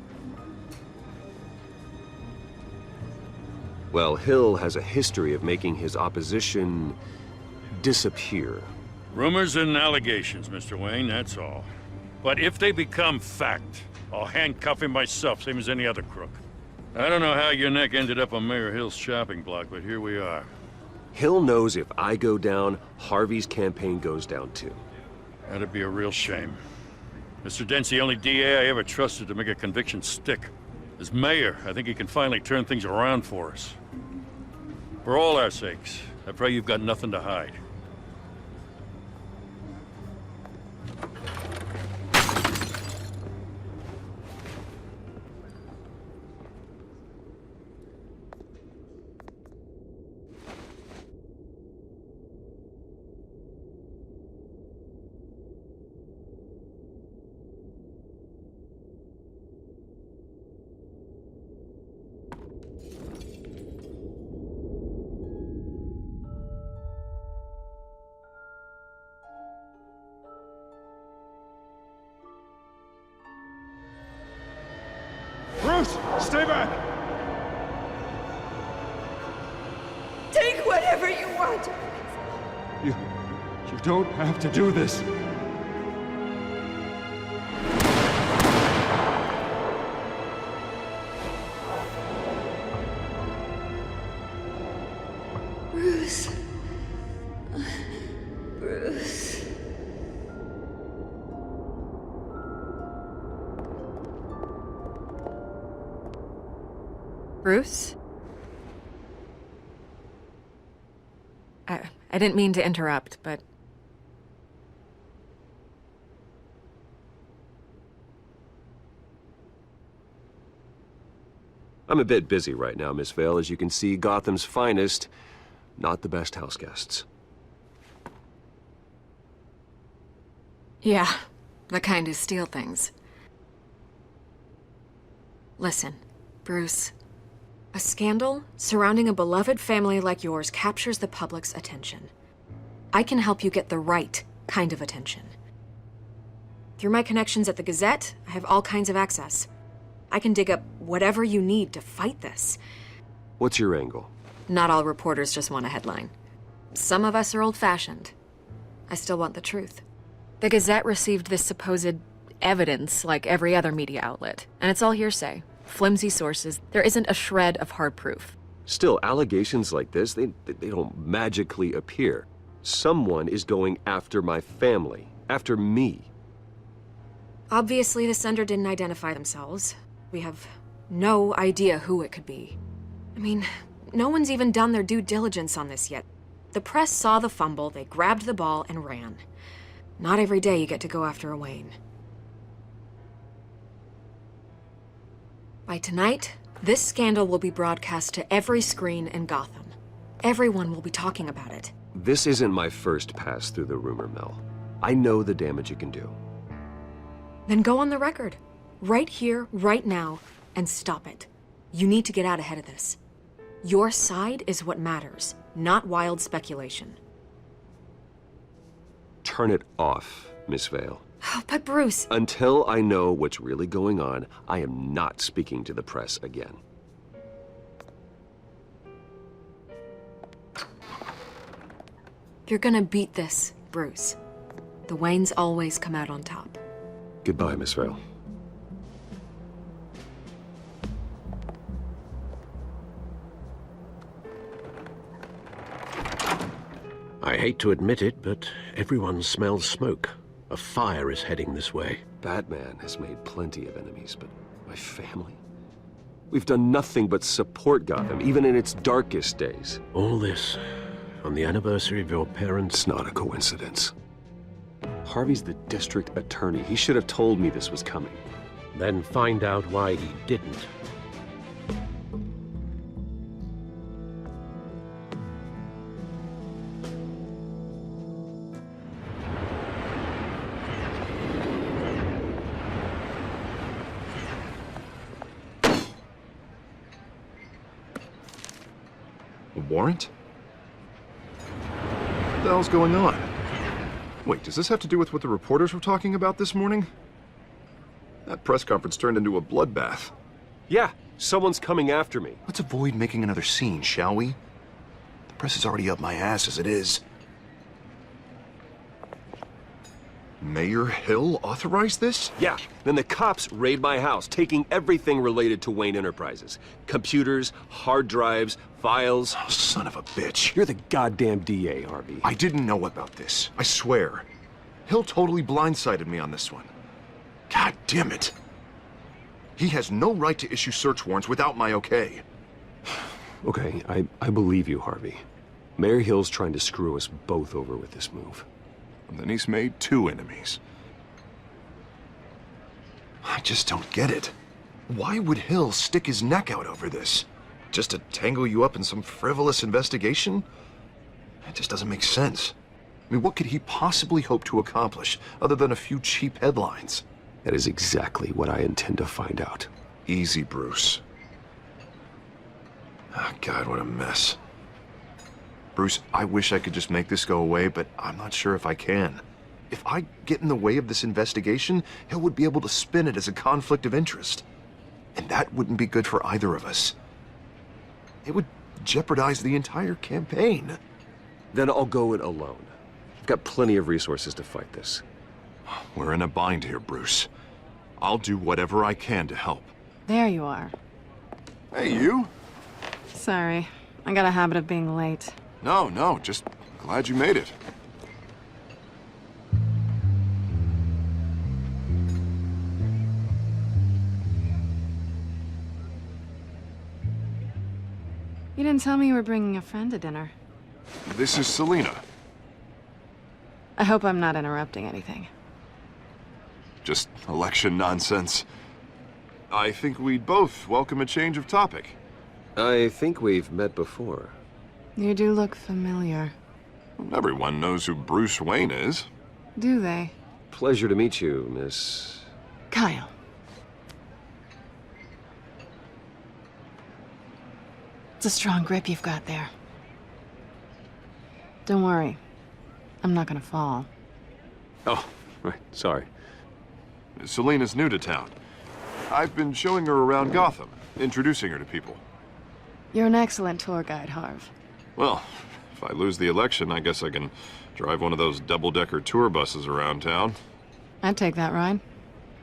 Well, Hill has a history of making his opposition disappear. Rumors and allegations, Mr. Wayne, that's all. But if they become fact, I'll handcuff him myself, same as any other crook. I don't know how your neck ended up on Mayor Hill's shopping block, but here we are. Hill knows if I go down, Harvey's campaign goes down too. That'd be a real shame. Mr. Dent's the only DA I ever trusted to make a conviction stick. As mayor, I think he can finally turn things around for us. For all our sakes, I pray you've got nothing to hide. Bruce, stay back! Take whatever you want. You don't have to do this. Bruce. Bruce. Bruce? I didn't mean to interrupt, but... I'm a bit busy right now, Miss Vale. As you can see, Gotham's finest, not the best house guests. Yeah, the kind who steal things. Listen, Bruce. A scandal surrounding a beloved family like yours captures the public's attention. I can help you get the right kind of attention. Through my connections at the Gazette, I have all kinds of access. I can dig up whatever you need to fight this. What's your angle? Not all reporters just want a headline. Some of us are old-fashioned. I still want the truth. The Gazette received this supposed evidence like every other media outlet, and it's all hearsay. Flimsy sources. There isn't a shred of hard proof. Still, allegations like this, they don't magically appear. Someone is going after my family, after me. Obviously, the sender didn't identify themselves. We have no idea who it could be. I mean, no one's even done their due diligence on this yet. The press saw the fumble, they grabbed the ball and ran. Not every day you get to go after a Wayne. By tonight, this scandal will be broadcast to every screen in Gotham. Everyone will be talking about it. This isn't my first pass through the rumor mill. I know the damage it can do. Then go on the record. Right here, right now, and stop it. You need to get out ahead of this. Your side is what matters, not wild speculation. Turn it off, Miss Vale. Oh, but Bruce... Until I know what's really going on, I am not speaking to the press again. You're gonna beat this, Bruce. The Waynes always come out on top. Goodbye, Miss Vale. I hate to admit it, but everyone smells smoke. A fire is heading this way. Batman has made plenty of enemies, but my family? We've done nothing but support Gotham, even in its darkest days. All this on the anniversary of your parents'... It's not a coincidence. Harvey's the district attorney. He should have told me this was coming. Then find out why he didn't. A warrant? What the hell's going on? Wait, does this have to do with what the reporters were talking about this morning? That press conference turned into a bloodbath. Yeah, someone's coming after me. Let's avoid making another scene, shall we? The press is already up my ass as it is. Mayor Hill authorized this? Yeah, then the cops raid my house, taking everything related to Wayne Enterprises. Computers, hard drives, files. Oh, son of a bitch. You're the goddamn DA, Harvey. I didn't know about this. I swear. Hill totally blindsided me on this one. God damn it. He has no right to issue search warrants without my okay. Okay, I believe you, Harvey. Mayor Hill's trying to screw us both over with this move. And then he's made 2 enemies. I just don't get it. Why would Hill stick his neck out over this? Just to tangle you up in some frivolous investigation? It just doesn't make sense. I mean, what could he possibly hope to accomplish other than a few cheap headlines? That is exactly what I intend to find out. Easy, Bruce. Oh, God, what a mess. Bruce, I wish I could just make this go away, but I'm not sure if I can. If I get in the way of this investigation, Hill would be able to spin it as a conflict of interest. And that wouldn't be good for either of us. It would jeopardize the entire campaign. Then I'll go it alone. I've got plenty of resources to fight this. We're in a bind here, Bruce. I'll do whatever I can to help. There you are. Hey, you? Sorry. I got a habit of being late. No, just glad you made it. You didn't tell me you were bringing a friend to dinner. This is Selina. I hope I'm not interrupting anything. Just election nonsense. I think we'd both welcome a change of topic. I think we've met before. You do look familiar. Everyone knows who Bruce Wayne is. Do they? Pleasure to meet you, Miss... Kyle. It's a strong grip you've got there. Don't worry. I'm not gonna fall. Oh, right, sorry. Selina's new to town. I've been showing her around Gotham, introducing her to people. You're an excellent tour guide, Harv. Well, if I lose the election, I guess I can drive one of those double-decker tour buses around town. I'd take that ride.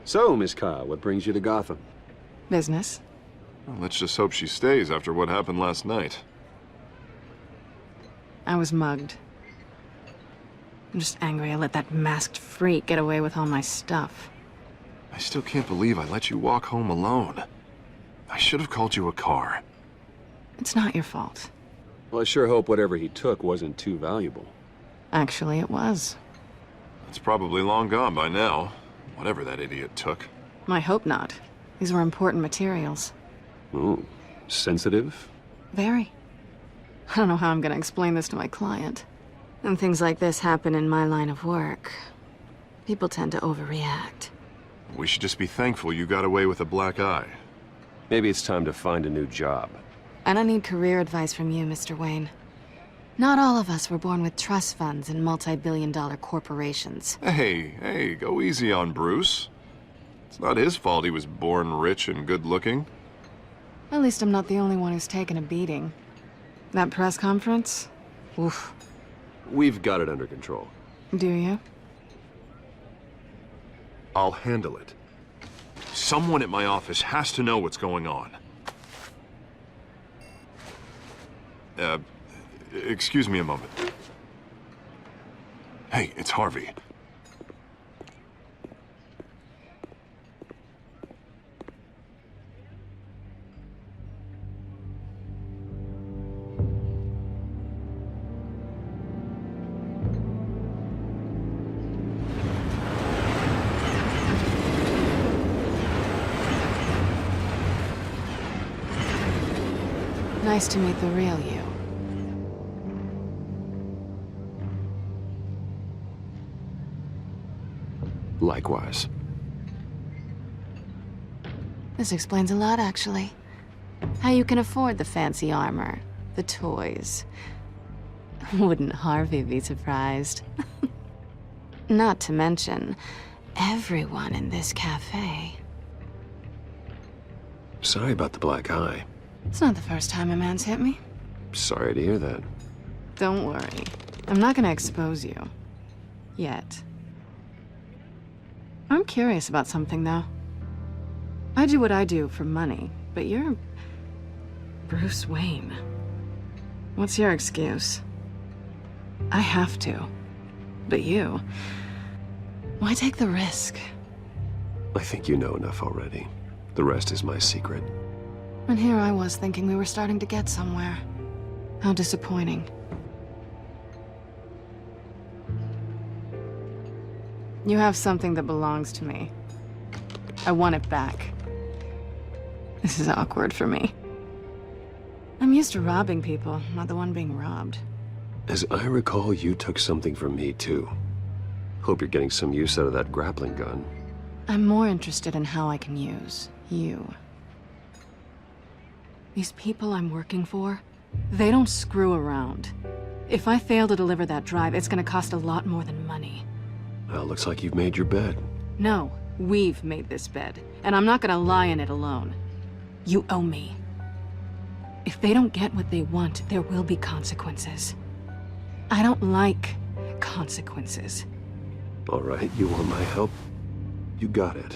So, Miss Kyle, what brings you to Gotham? Business. Well, let's just hope she stays after what happened last night. I was mugged. I'm just angry I let that masked freak get away with all my stuff. I still can't believe I let you walk home alone. I should have called you a car. It's not your fault. Well, I sure hope whatever he took wasn't too valuable. Actually, it was. It's probably long gone by now, whatever that idiot took. I hope not. These were important materials. Ooh, sensitive? Very. I don't know how I'm gonna explain this to my client. When things like this happen in my line of work, people tend to overreact. We should just be thankful you got away with a black eye. Maybe it's time to find a new job. I don't need career advice from you, Mr. Wayne. Not all of us were born with trust funds and multi-billion-dollar corporations. Hey, go easy on Bruce. It's not his fault he was born rich and good-looking. At least I'm not the only one who's taken a beating. That press conference? Oof. We've got it under control. Do you? I'll handle it. Someone at my office has to know what's going on. Excuse me a moment. Hey, it's Harvey. Nice to meet the real you. Likewise. This explains a lot, actually. How you can afford the fancy armor, the toys. Wouldn't Harvey be surprised? Not to mention, everyone in this cafe. Sorry about the black eye. It's not the first time a man's hit me. Sorry to hear that. Don't worry. I'm not gonna expose you. Yet. I'm curious about something, though. I do what I do for money, but you're... Bruce Wayne. What's your excuse? I have to. But you... Why take the risk? I think you know enough already. The rest is my secret. And here I was thinking we were starting to get somewhere. How disappointing. You have something that belongs to me. I want it back. This is awkward for me. I'm used to robbing people, not the one being robbed. As I recall, you took something from me, too. Hope you're getting some use out of that grappling gun. I'm more interested in how I can use you. These people I'm working for, they don't screw around. If I fail to deliver that drive, it's gonna cost a lot more than money. Well, looks like you've made your bed. No, we've made this bed, and I'm not gonna lie in it alone. You owe me. If they don't get what they want, there will be consequences. I don't like consequences. All right, you want my help? You got it.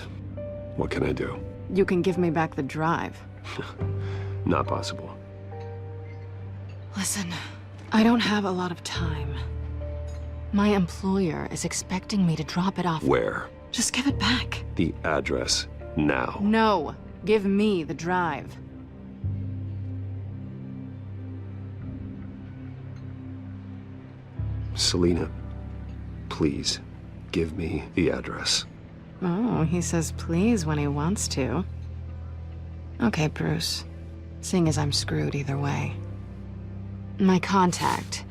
What can I do? You can give me back the drive. Not possible. Listen, I don't have a lot of time. My employer is expecting me to drop it off. Where? Just give it back. The address, now. No, give me the drive. Selina, please, give me the address. Oh, he says please when he wants to. Okay, Bruce. Seeing as I'm screwed either way. My contact,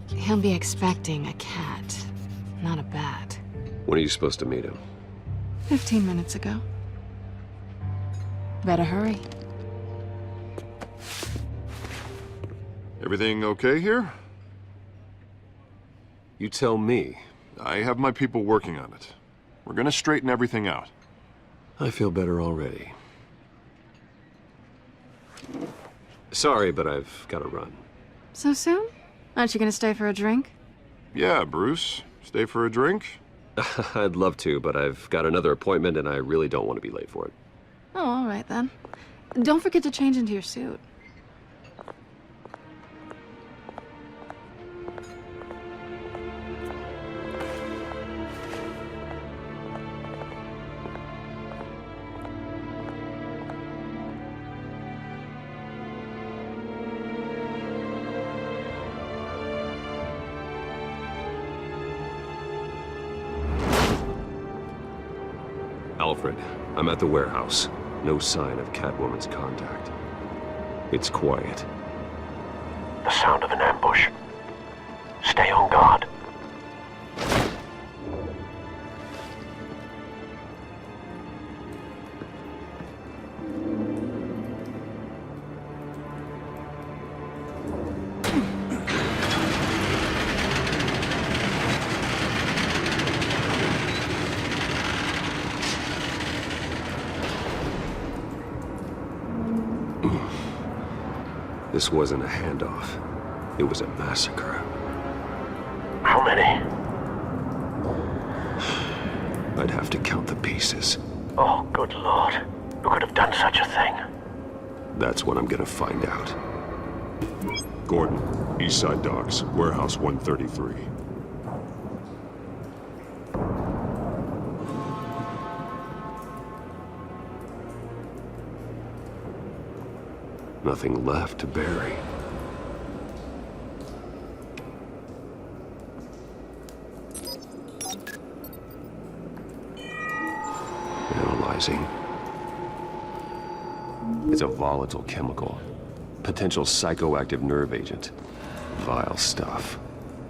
he'll be expecting a cat, not a bat. When are you supposed to meet him? 15 minutes ago. Better hurry. Everything okay here? You tell me. I have my people working on it. We're gonna straighten everything out. I feel better already. Sorry, but I've got to run. So soon? Aren't you gonna stay for a drink? Yeah, Bruce. Stay for a drink? I'd love to, but I've got another appointment and I really don't want to be late for it. Oh, all right then. Don't forget to change into your suit. Alfred, I'm at the warehouse. No sign of Catwoman's contact. It's quiet. The sound of an ambush. Stay on guard. This wasn't a handoff. It was a massacre. How many? I'd have to count the pieces. Oh, good Lord. Who could have done such a thing? That's what I'm gonna find out. Gordon, Eastside Docks, Warehouse 133. Nothing left to bury. Analyzing. It's a volatile chemical. Potential psychoactive nerve agent. Vile stuff.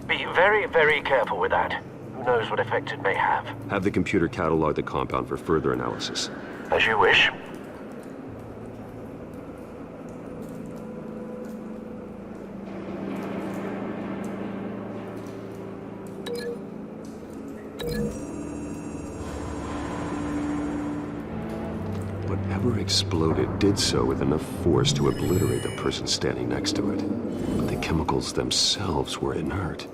Be very, very careful with that. Who knows what effect it may have. Have the computer catalog the compound for further analysis. As you wish. Whatever whatever exploded did so with enough force to obliterate the person standing next to it. But the chemicals themselves were inert,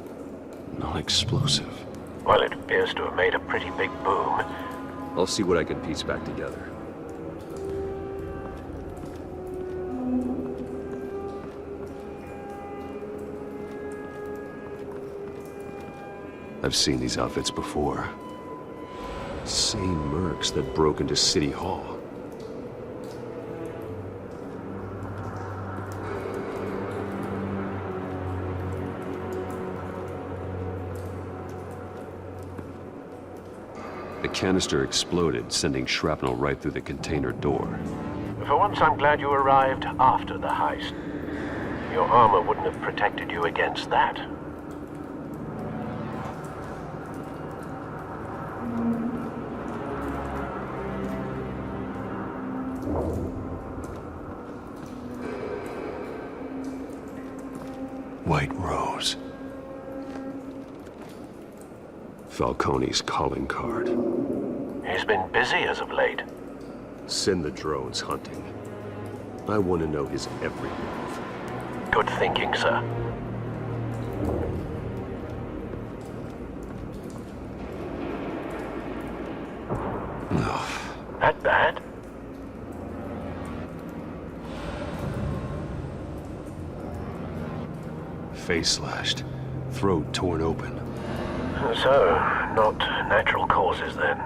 not explosive. Well, it appears to have made a pretty big boom. I'll see what I can piece back together. I've seen these outfits before. Same mercs that broke into City Hall. The canister exploded, sending shrapnel right through the container door. For once, I'm glad you arrived after the heist. Your armor wouldn't have protected you against that. White Rose. Falcone's calling card. He's been busy as of late. Send the drones hunting. I want to know his every move. Good thinking, sir. That bad? Face slashed, throat torn open. So, not natural causes then.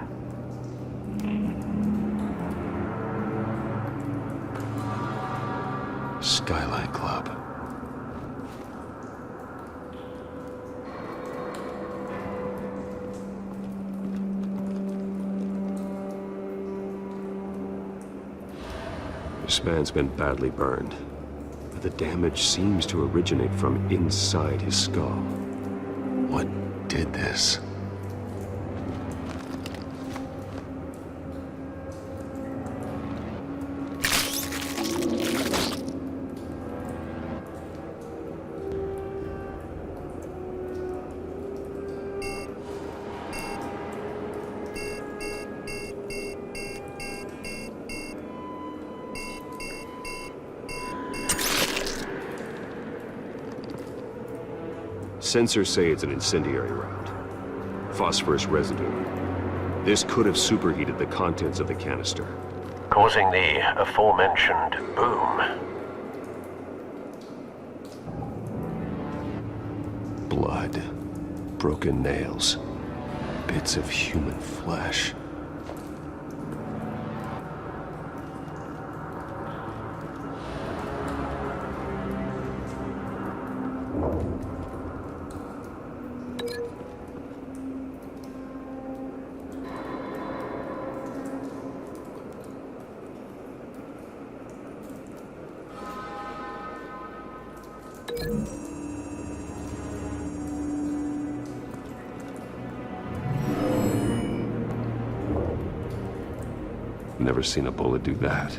Skyline Club. This man's been badly burned, but the damage seems to originate from inside his skull. What did this? Sensors say it's an incendiary round. Phosphorus residue. This could have superheated the contents of the canister, Causing the aforementioned boom. Blood, broken nails, bits of human flesh. Never seen a bullet do that.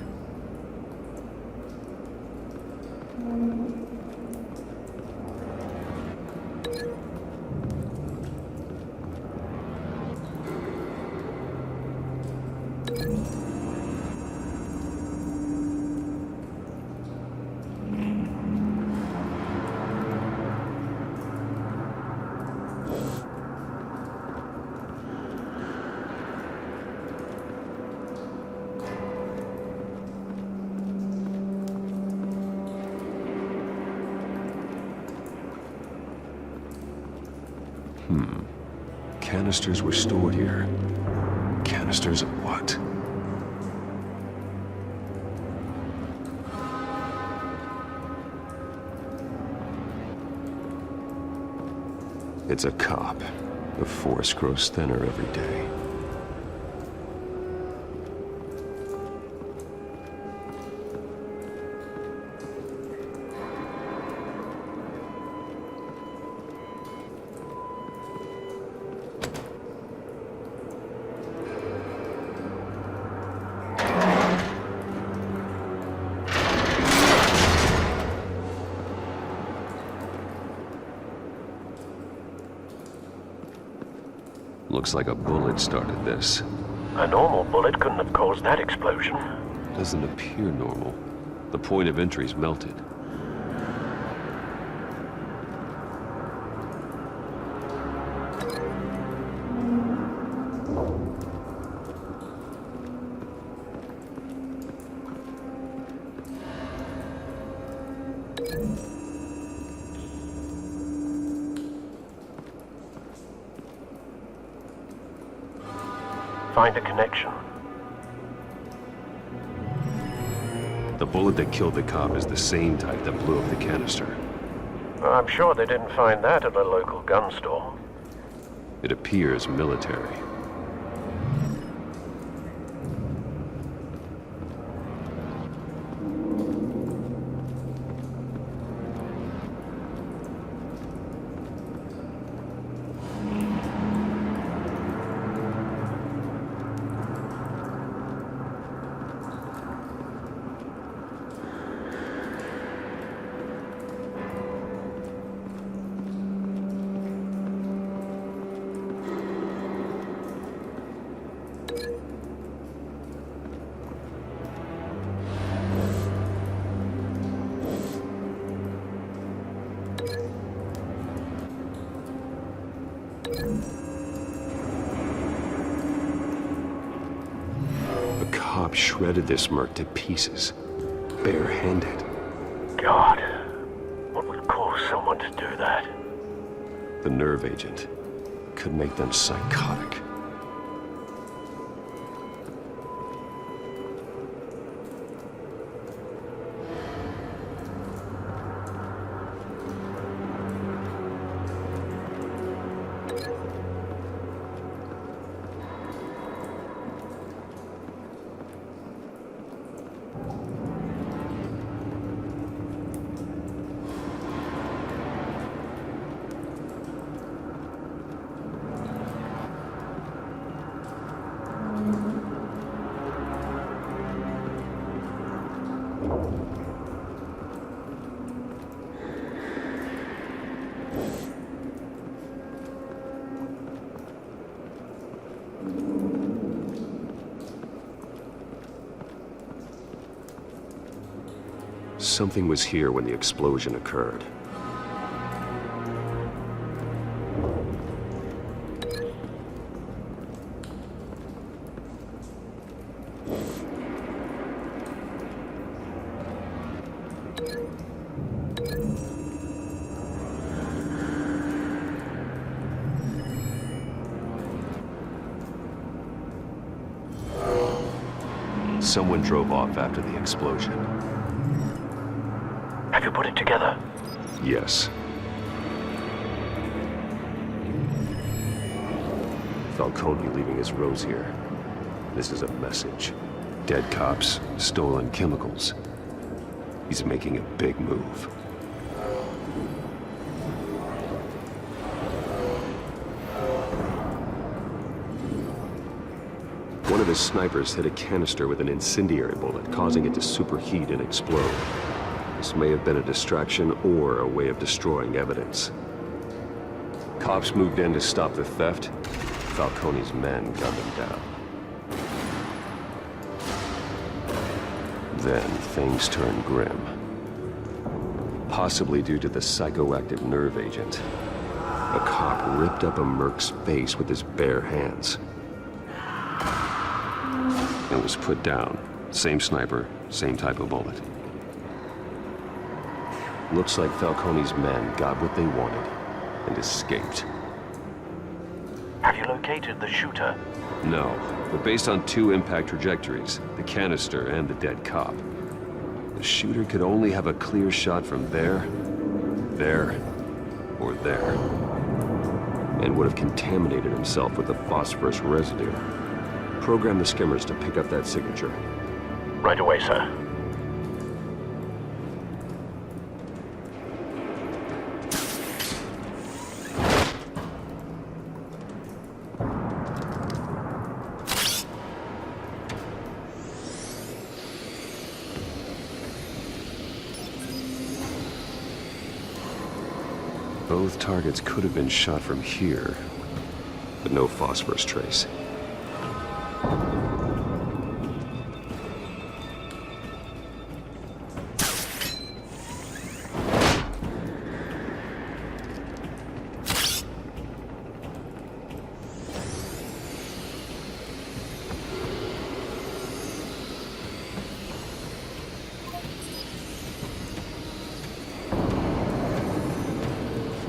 Canisters were stored here. Canisters of what? It's a cop. The force grows thinner every day. Looks like a bullet started this. A normal bullet couldn't have caused that explosion. doesn't appear normal. The point of entry's melted. Find a connection. The bullet that killed the cop is the same type that blew up the canister. I'm sure they didn't find that at a local gun store. It appears military. The cop shredded this merc to pieces, barehanded. God, what would cause someone to do that? The nerve agent could make them psychotic. Something was here when the explosion occurred. Someone drove off after the explosion. Have you put it together? Yes. Falcone leaving his rose here. This is a message. Dead cops, stolen chemicals. He's making a big move. One of his snipers hit a canister with an incendiary bullet, causing it to superheat and explode. This may have been a distraction or a way of destroying evidence. Cops moved in to stop the theft. Falcone's men gunned them down. Then things turned grim. Possibly due to the psychoactive nerve agent. A cop ripped up a merc's face with his bare hands. And was put down. Same sniper, same type of bullet. Looks like Falcone's men got what they wanted and escaped. Have you located the shooter? No, but based on two impact trajectories, the canister and the dead cop, the shooter could only have a clear shot from there, or there, and would have contaminated himself with the phosphorus residue. Program the skimmers to pick up that signature. Right away, sir. Both targets could have been shot from here, but no phosphorus trace.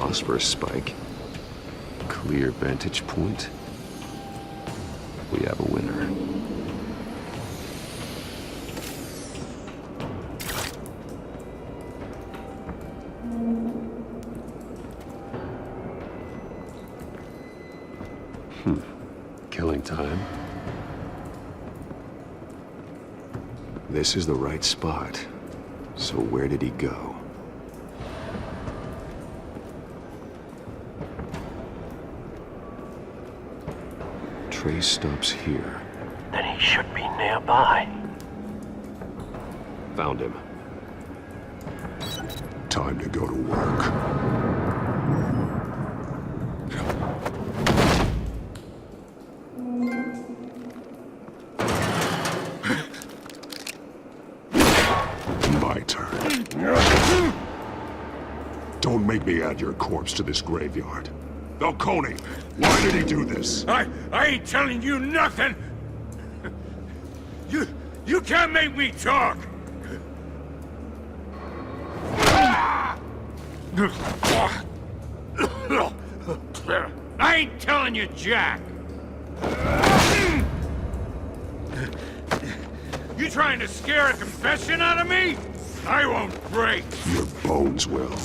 phosphorus spike. Clear vantage point. We have a winner. Killing time. This is the right spot. So where did he go? Trace stops here. Then he should be nearby. Found him. Time to go to work. My turn. Don't make me add your corpse to this graveyard. Falcone, why did he do this? I ain't telling you nothing! You can't make me talk! I ain't telling you, Jack! You trying to scare a confession out of me? I won't break! Your bones will.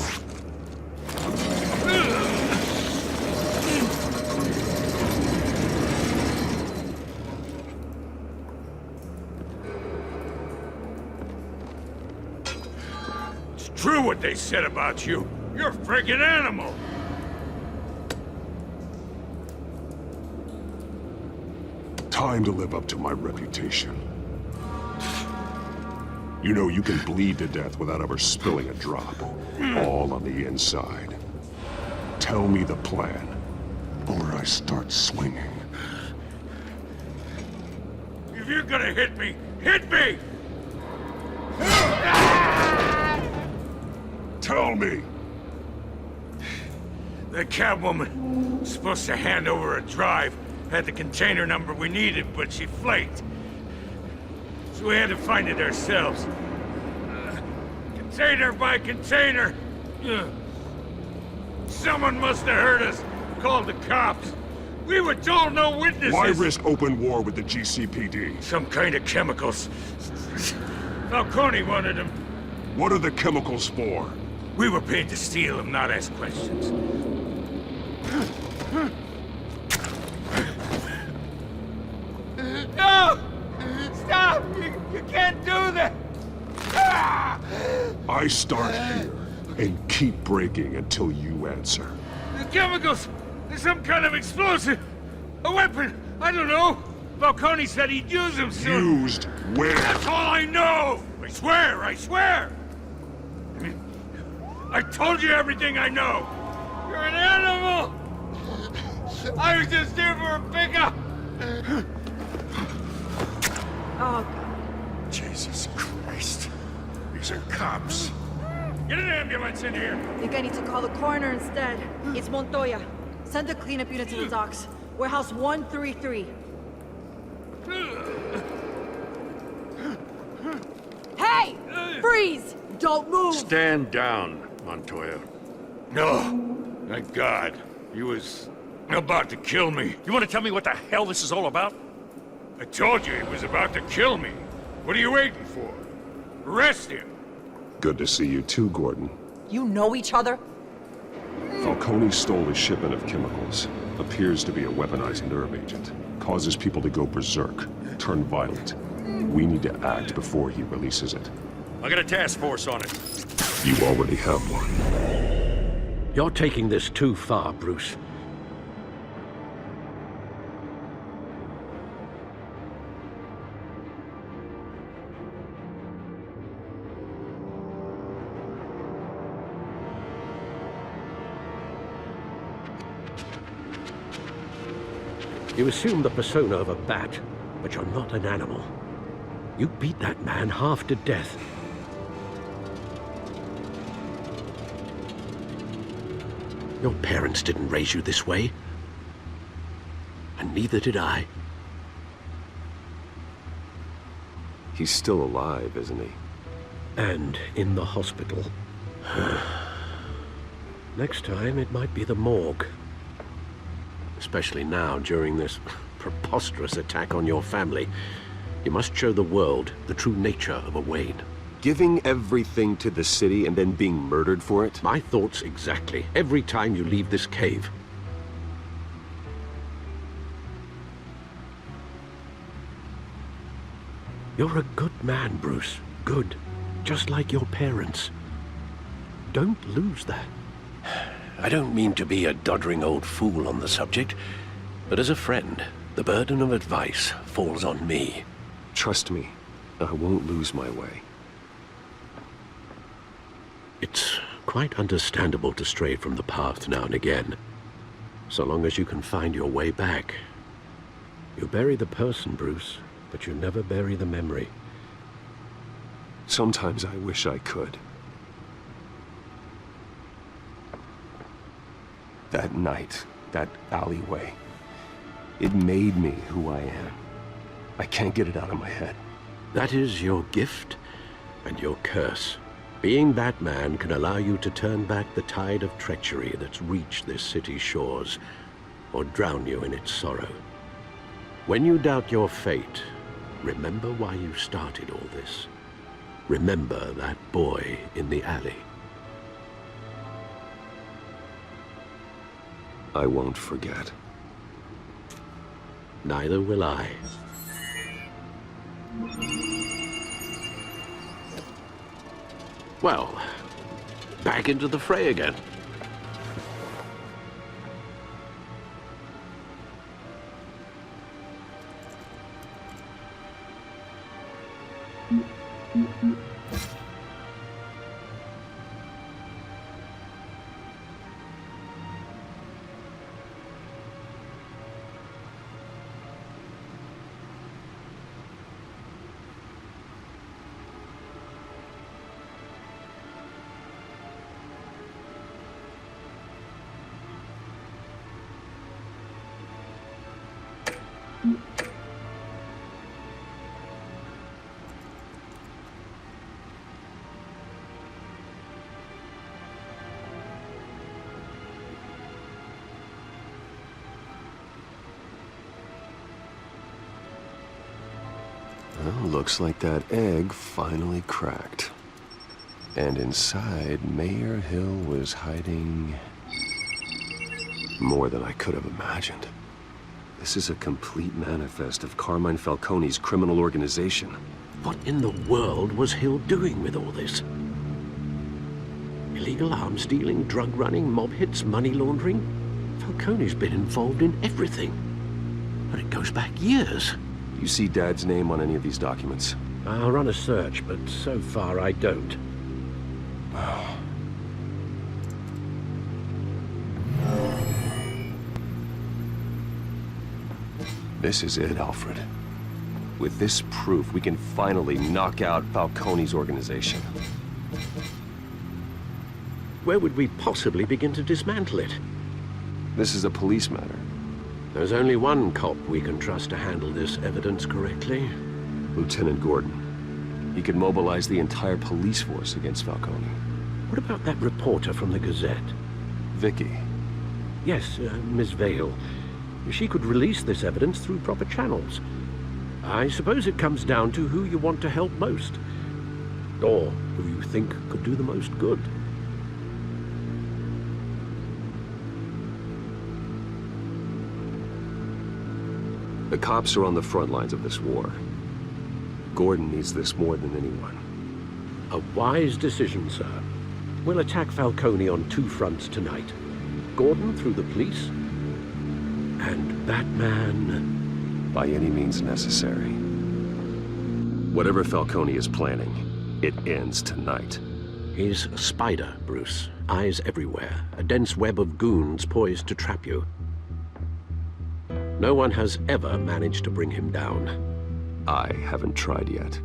It's true what they said about you. You're a friggin' animal! Time to live up to my reputation. You know, you can bleed to death without ever spilling a drop. All on the inside. Tell me the plan, or I start swinging. If you're gonna hit me, hit me! Tell me! The cabwoman was supposed to hand over a drive, had the container number we needed, but she flaked. So we had to find it ourselves. Container by container. Someone must have heard us, called the cops. We were told no witnesses. Why risk open war with the GCPD? Some kind of chemicals. Falcone wanted them. What are the chemicals for? We were paid to steal them, not ask questions. No! Stop! You can't do that! I start here and keep breaking until you answer. The chemicals! There's some kind of explosive! A weapon! I don't know! Falcone said he'd use them soon! Used where? That's all I know! I swear! I swear! I told you everything I know! You're an animal! I was just here for a pickup! Oh, Jesus Christ. These are cops. Get an ambulance in here! I think I need to call the coroner instead. It's Montoya. Send the cleanup unit to the docks. Warehouse 133. Hey! Freeze! Don't move! Stand down, Montoya. No. Thank God. He was about to kill me. You want to tell me what the hell this is all about? I told you he was about to kill me. What are you waiting for? Arrest him! Good to see you too, Gordon. You know each other? Falcone stole a shipment of chemicals. Appears to be a weaponized nerve agent. Causes people to go berserk, turn violent. We need to act before he releases it. I got a task force on it. You already have one. You're taking this too far, Bruce. You assume the persona of a bat, but you're not an animal. You beat that man half to death. Your parents didn't raise you this way. And neither did I. He's still alive, isn't he? And in the hospital. Next time, it might be the morgue. Especially now, during this preposterous attack on your family. You must show the world the true nature of a Wayne. Giving everything to the city and then being murdered for it? My thoughts exactly. Every time you leave this cave. You're a good man, Bruce. Good. Just like your parents. Don't lose that. I don't mean to be a doddering old fool on the subject, but as a friend, the burden of advice falls on me. Trust me, I won't lose my way. It's quite understandable to stray from the path now and again, so long as you can find your way back. You bury the person, Bruce, but you never bury the memory. Sometimes I wish I could. That night, that alleyway, it made me who I am. I can't get it out of my head. That is your gift and your curse. Being Batman can allow you to turn back the tide of treachery that's reached this city's shores, or drown you in its sorrow. When you doubt your fate, remember why you started all this. Remember that boy in the alley. I won't forget. Neither will I. Well, back into the fray again. Well, looks like that egg finally cracked. And inside, Mayor Hill was hiding more than I could have imagined. This is a complete manifest of Carmine Falcone's criminal organization. What in the world was Hill doing with all this? Illegal arms dealing, drug running, mob hits, money laundering? Falcone's been involved in everything. And it goes back years. You see Dad's name on any of these documents? I'll run a search, but so far I don't. This is it, Alfred. With this proof, we can finally knock out Falcone's organization. Where would we possibly begin to dismantle it? This is a police matter. There's only one cop we can trust to handle this evidence correctly. Lieutenant Gordon. He could mobilize the entire police force against Falcone. What about that reporter from the Gazette? Vicky. Yes, Miss Vale. She could release this evidence through proper channels. I suppose it comes down to who you want to help most. Or who you think could do the most good. The cops are on the front lines of this war. Gordon needs this more than anyone. A wise decision, sir. We'll attack Falcone on two fronts tonight. Gordon through the police, and Batman... by any means necessary. Whatever Falcone is planning, it ends tonight. He's a spider, Bruce. Eyes everywhere. A dense web of goons poised to trap you. No one has ever managed to bring him down. I haven't tried yet.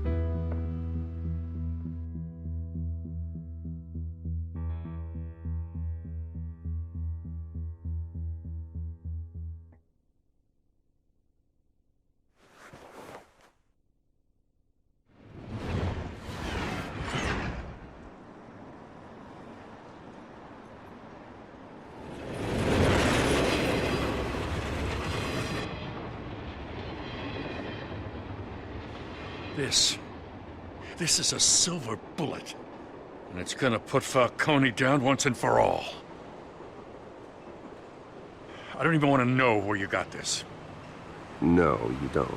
This is a silver bullet. And it's gonna put Falcone down once and for all. I don't even want to know where you got this. No, you don't.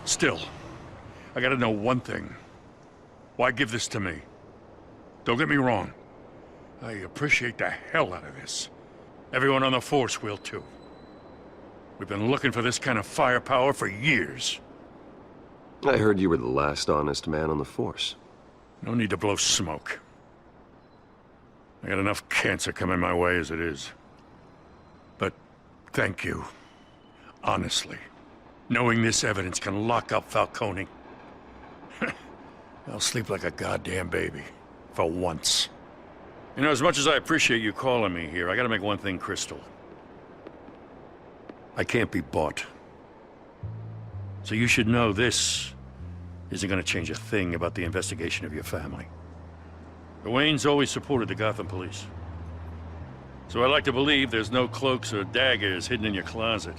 Still, I gotta know one thing. Why give this to me? Don't get me wrong. I appreciate the hell out of this. Everyone on the force will too. We've been looking for this kind of firepower for years. I heard you were the last honest man on the force. No need to blow smoke. I got enough cancer coming my way as it is. But thank you. Honestly. Knowing this evidence can lock up Falcone. I'll sleep like a goddamn baby. For once. You know, as much as I appreciate you calling me here, I gotta make one thing crystal. I can't be bought. So you should know this isn't gonna change a thing about the investigation of your family. The Waynes always supported the Gotham police. So I like to believe there's no cloaks or daggers hidden in your closet.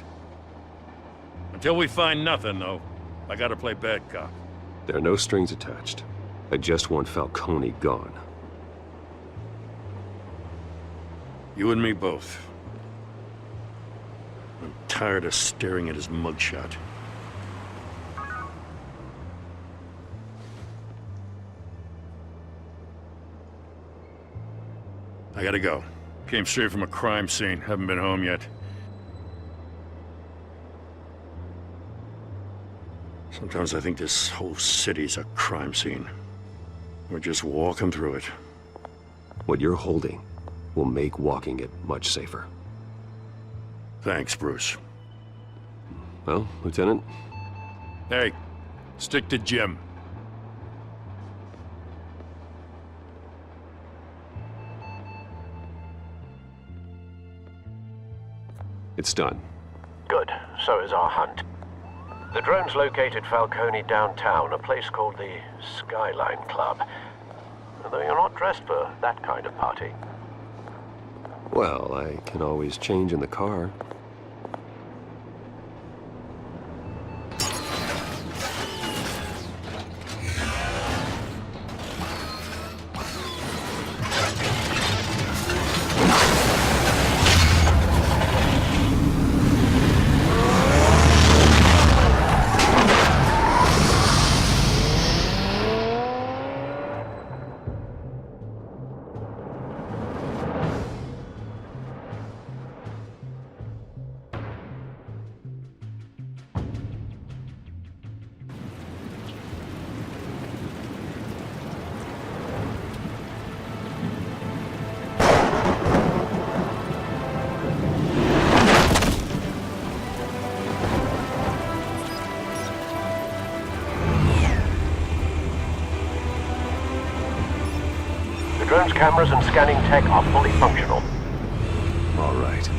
Until we find nothing, though, I gotta play bad cop. There are no strings attached. I just want Falcone gone. You and me both. I'm tired of staring at his mugshot. I gotta go. Came straight from a crime scene. Haven't been home yet. Sometimes I think this whole city's a crime scene. We're just walking through it. What you're holding will make walking it much safer. Thanks, Bruce. Well, Lieutenant? Hey, stick to Jim. It's done. Good. So is our hunt. The drones located Falcone downtown, a place called the Skyline Club. Though you're not dressed for that kind of party. Well, I can always change in the car. The drone's cameras and scanning tech are fully functional. All right.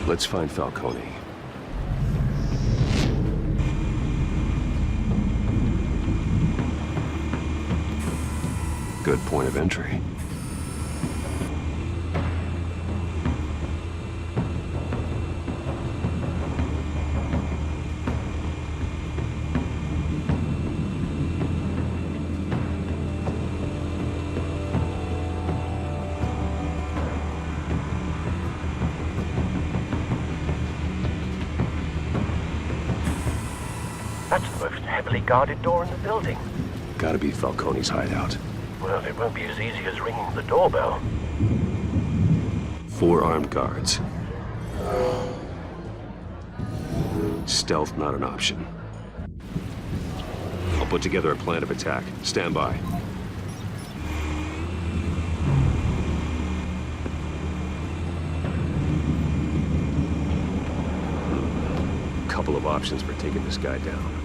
Let's find Falcone. Good point of entry. That's the most heavily guarded door in the building. Gotta be Falcone's hideout. Well, it won't be as easy as ringing the doorbell. 4 armed guards. Stealth not an option. I'll put together a plan of attack. Stand by. Couple of options for taking this guy down.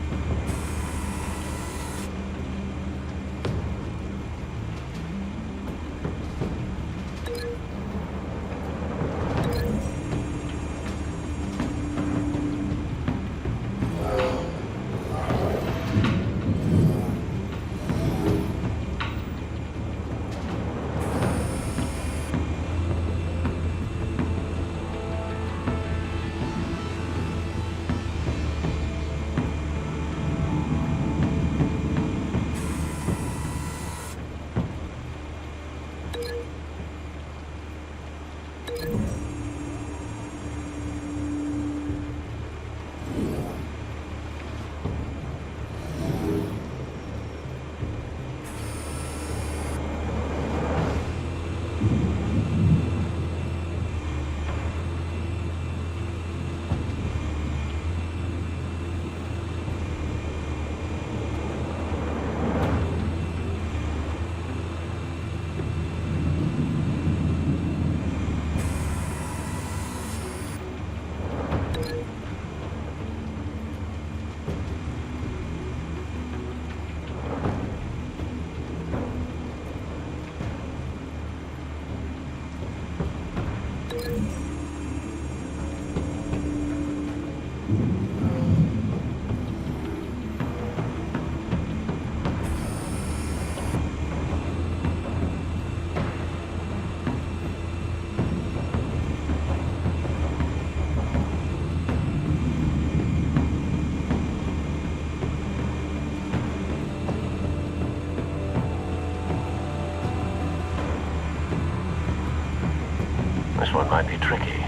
This one might be tricky.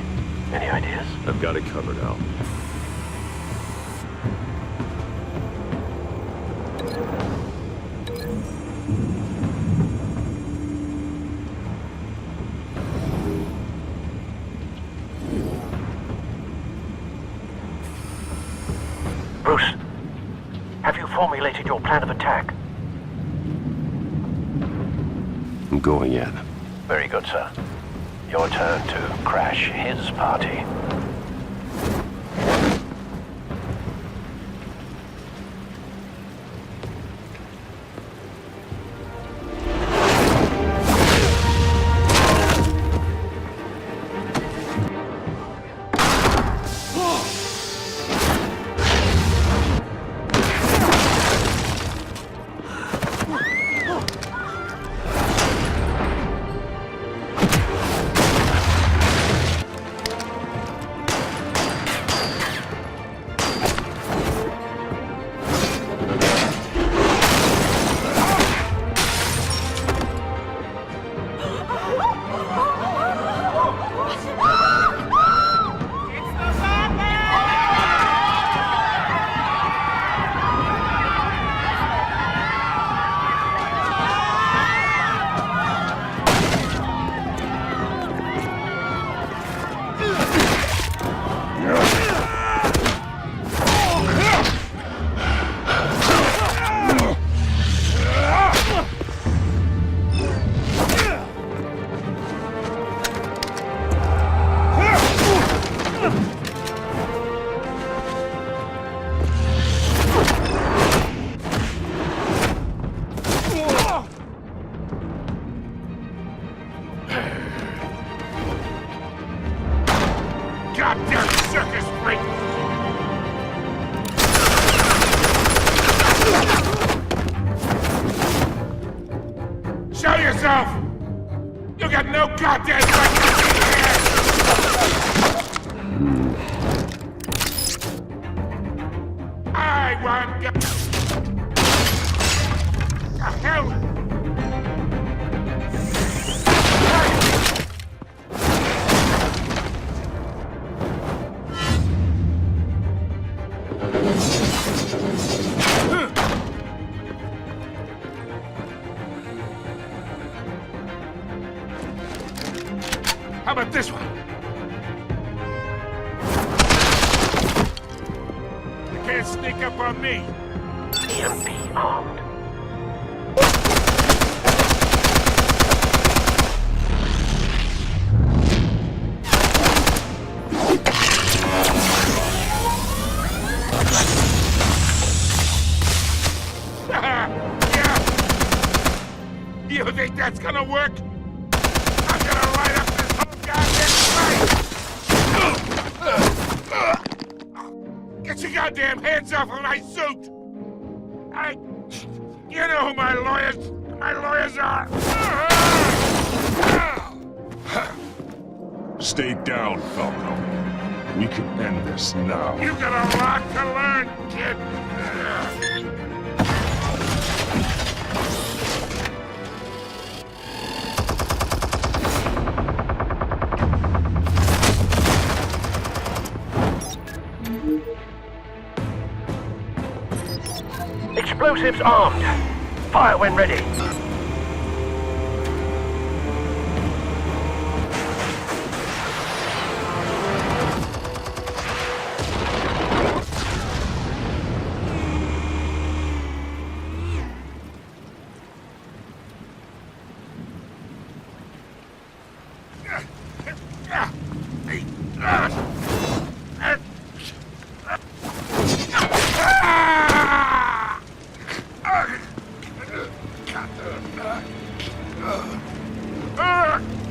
Any ideas? I've got it covered, Al. Bruce, have you formulated your plan of attack? I'm going in. Very good, sir. Your turn to crash his party. Goddamn circus freak! Show yourself! You got no goddamn right to be here! I want you. The hell? How about this one? You can't sneak up on me. EMP armed. Yeah. You think that's gonna work? I'm gonna light up this whole goddamn place! Get your goddamn hands off of my suit! You know who my lawyers are! Stay down, Falco. We can end this now. You got a lot to learn, kid! Explosives armed. Fire when ready.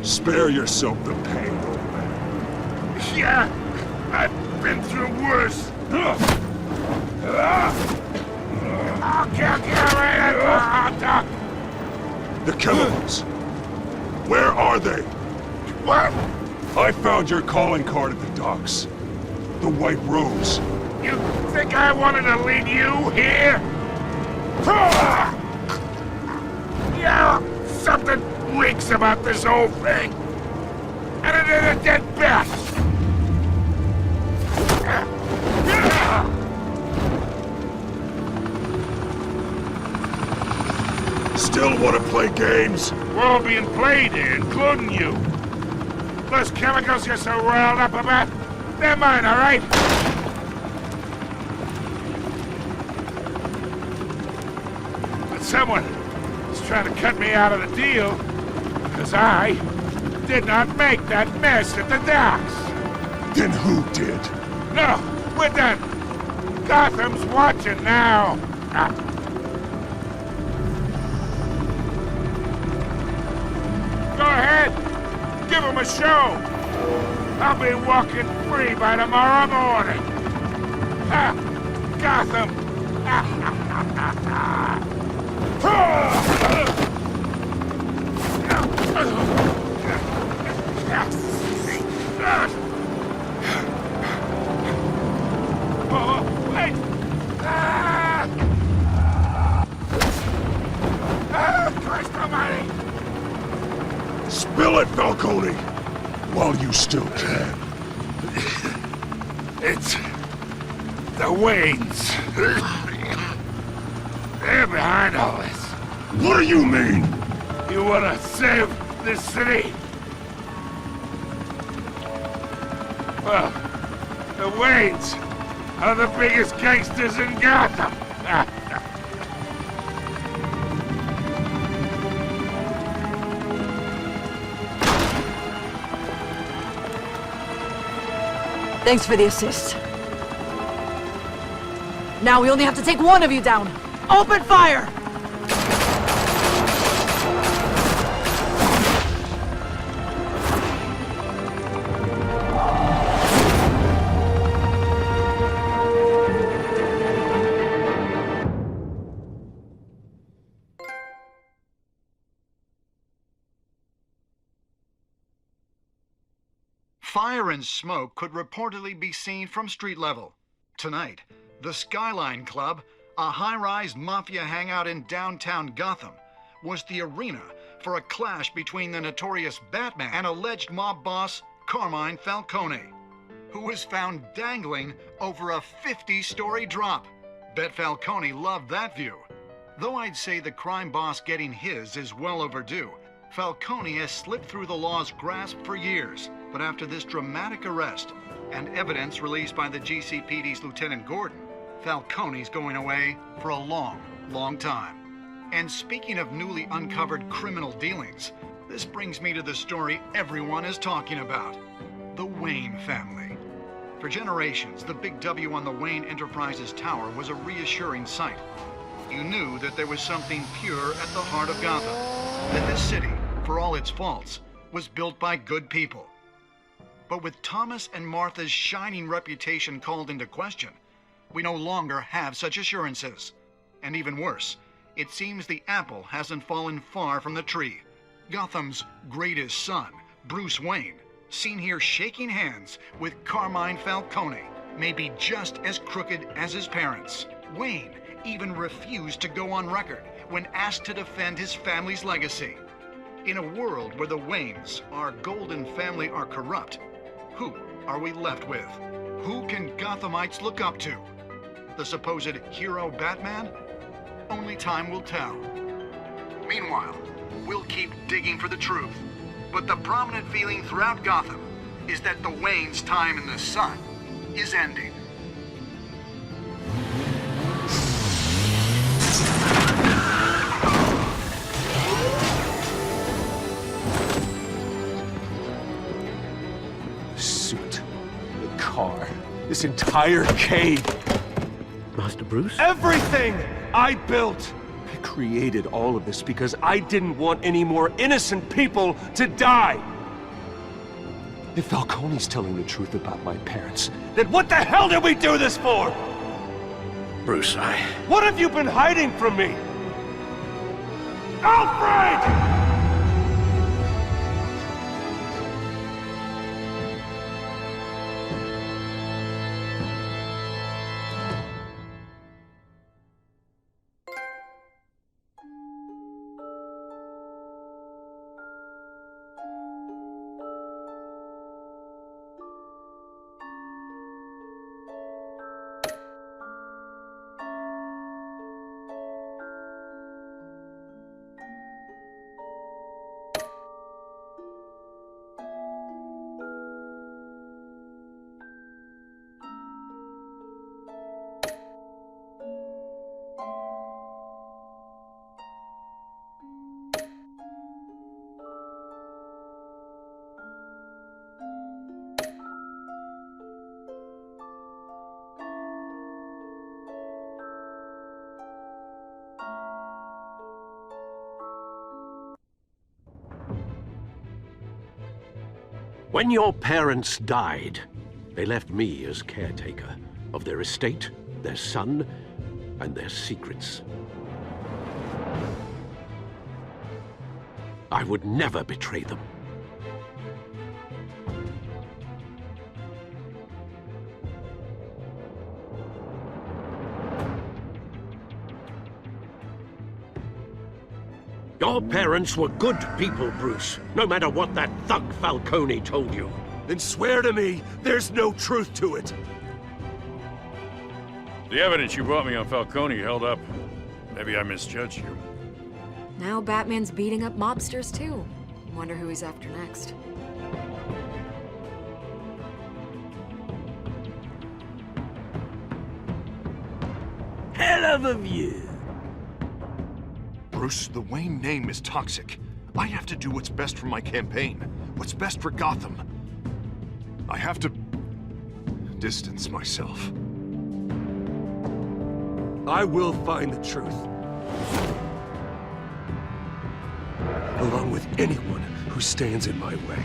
Spare yourself the pain, old man. Yeah, I've been through worse. I'll kill you! The chemicals. Where are they? What? I found your calling card at the docks. The White Rose. You think I wanted to lead you here? Yeah, something reeks about this whole thing. And it is a dead bat. Still want to play games? We're all being played here, including you. Those chemicals you're so riled up about, they're mine, all right? But someone is trying to cut me out of the deal because I did not make that mess at the docks. Then who did? No, we're done. Gotham's watching now. Go ahead. Give him a show. I'll be walking free by tomorrow morning. Gotham. Oh, wait. Christ almighty. Spill it, Falcone! While you still can. It's the Waynes. They're behind all this. What do you mean? You wanna save this city? Well, the Waynes are the biggest gangsters in Gotham. Thanks for the assist. Now we only have to take one of you down. Open fire! Fire and smoke could reportedly be seen from street level. Tonight, the Skyline Club, a high-rise mafia hangout in downtown Gotham, was the arena for a clash between the notorious Batman and alleged mob boss Carmine Falcone, who was found dangling over a 50-story drop. Bet Falcone loved that view. Though I'd say the crime boss getting his is well overdue, Falcone has slipped through the law's grasp for years. But after this dramatic arrest and evidence released by the GCPD's Lieutenant Gordon, Falcone's going away for a long, long time. And speaking of newly uncovered criminal dealings, this brings me to the story everyone is talking about: the Wayne family. For generations, the big W on the Wayne Enterprises Tower was a reassuring sight. You knew that there was something pure at the heart of Gotham, that this city, for all its faults, was built by good people. But with Thomas and Martha's shining reputation called into question, we no longer have such assurances. And even worse, it seems the apple hasn't fallen far from the tree. Gotham's greatest son, Bruce Wayne, seen here shaking hands with Carmine Falcone, may be just as crooked as his parents. Wayne even refused to go on record when asked to defend his family's legacy. In a world where the Waynes, our golden family, are corrupt, who are we left with? Who can Gothamites look up to? The supposed hero Batman? Only time will tell. Meanwhile, we'll keep digging for the truth. But the prominent feeling throughout Gotham is that the Waynes' time in the sun is ending. This entire cave. Master Bruce? Everything I built. I created all of this because I didn't want any more innocent people to die. If Falcone's telling the truth about my parents, then what the hell did we do this for? Bruce, What have you been hiding from me? Alfred! When your parents died, they left me as caretaker of their estate, their son, and their secrets. I would never betray them. Your parents were good people, Bruce, no matter what that thug Falcone told you. Then swear to me there's no truth to it. The evidence you brought me on Falcone held up. Maybe I misjudged you. Now Batman's beating up mobsters too. Wonder who he's after next. Hell of a view. Bruce, the Wayne name is toxic. I have to do what's best for my campaign. What's best for Gotham. I have to distance myself. I will find the truth. Along with anyone who stands in my way.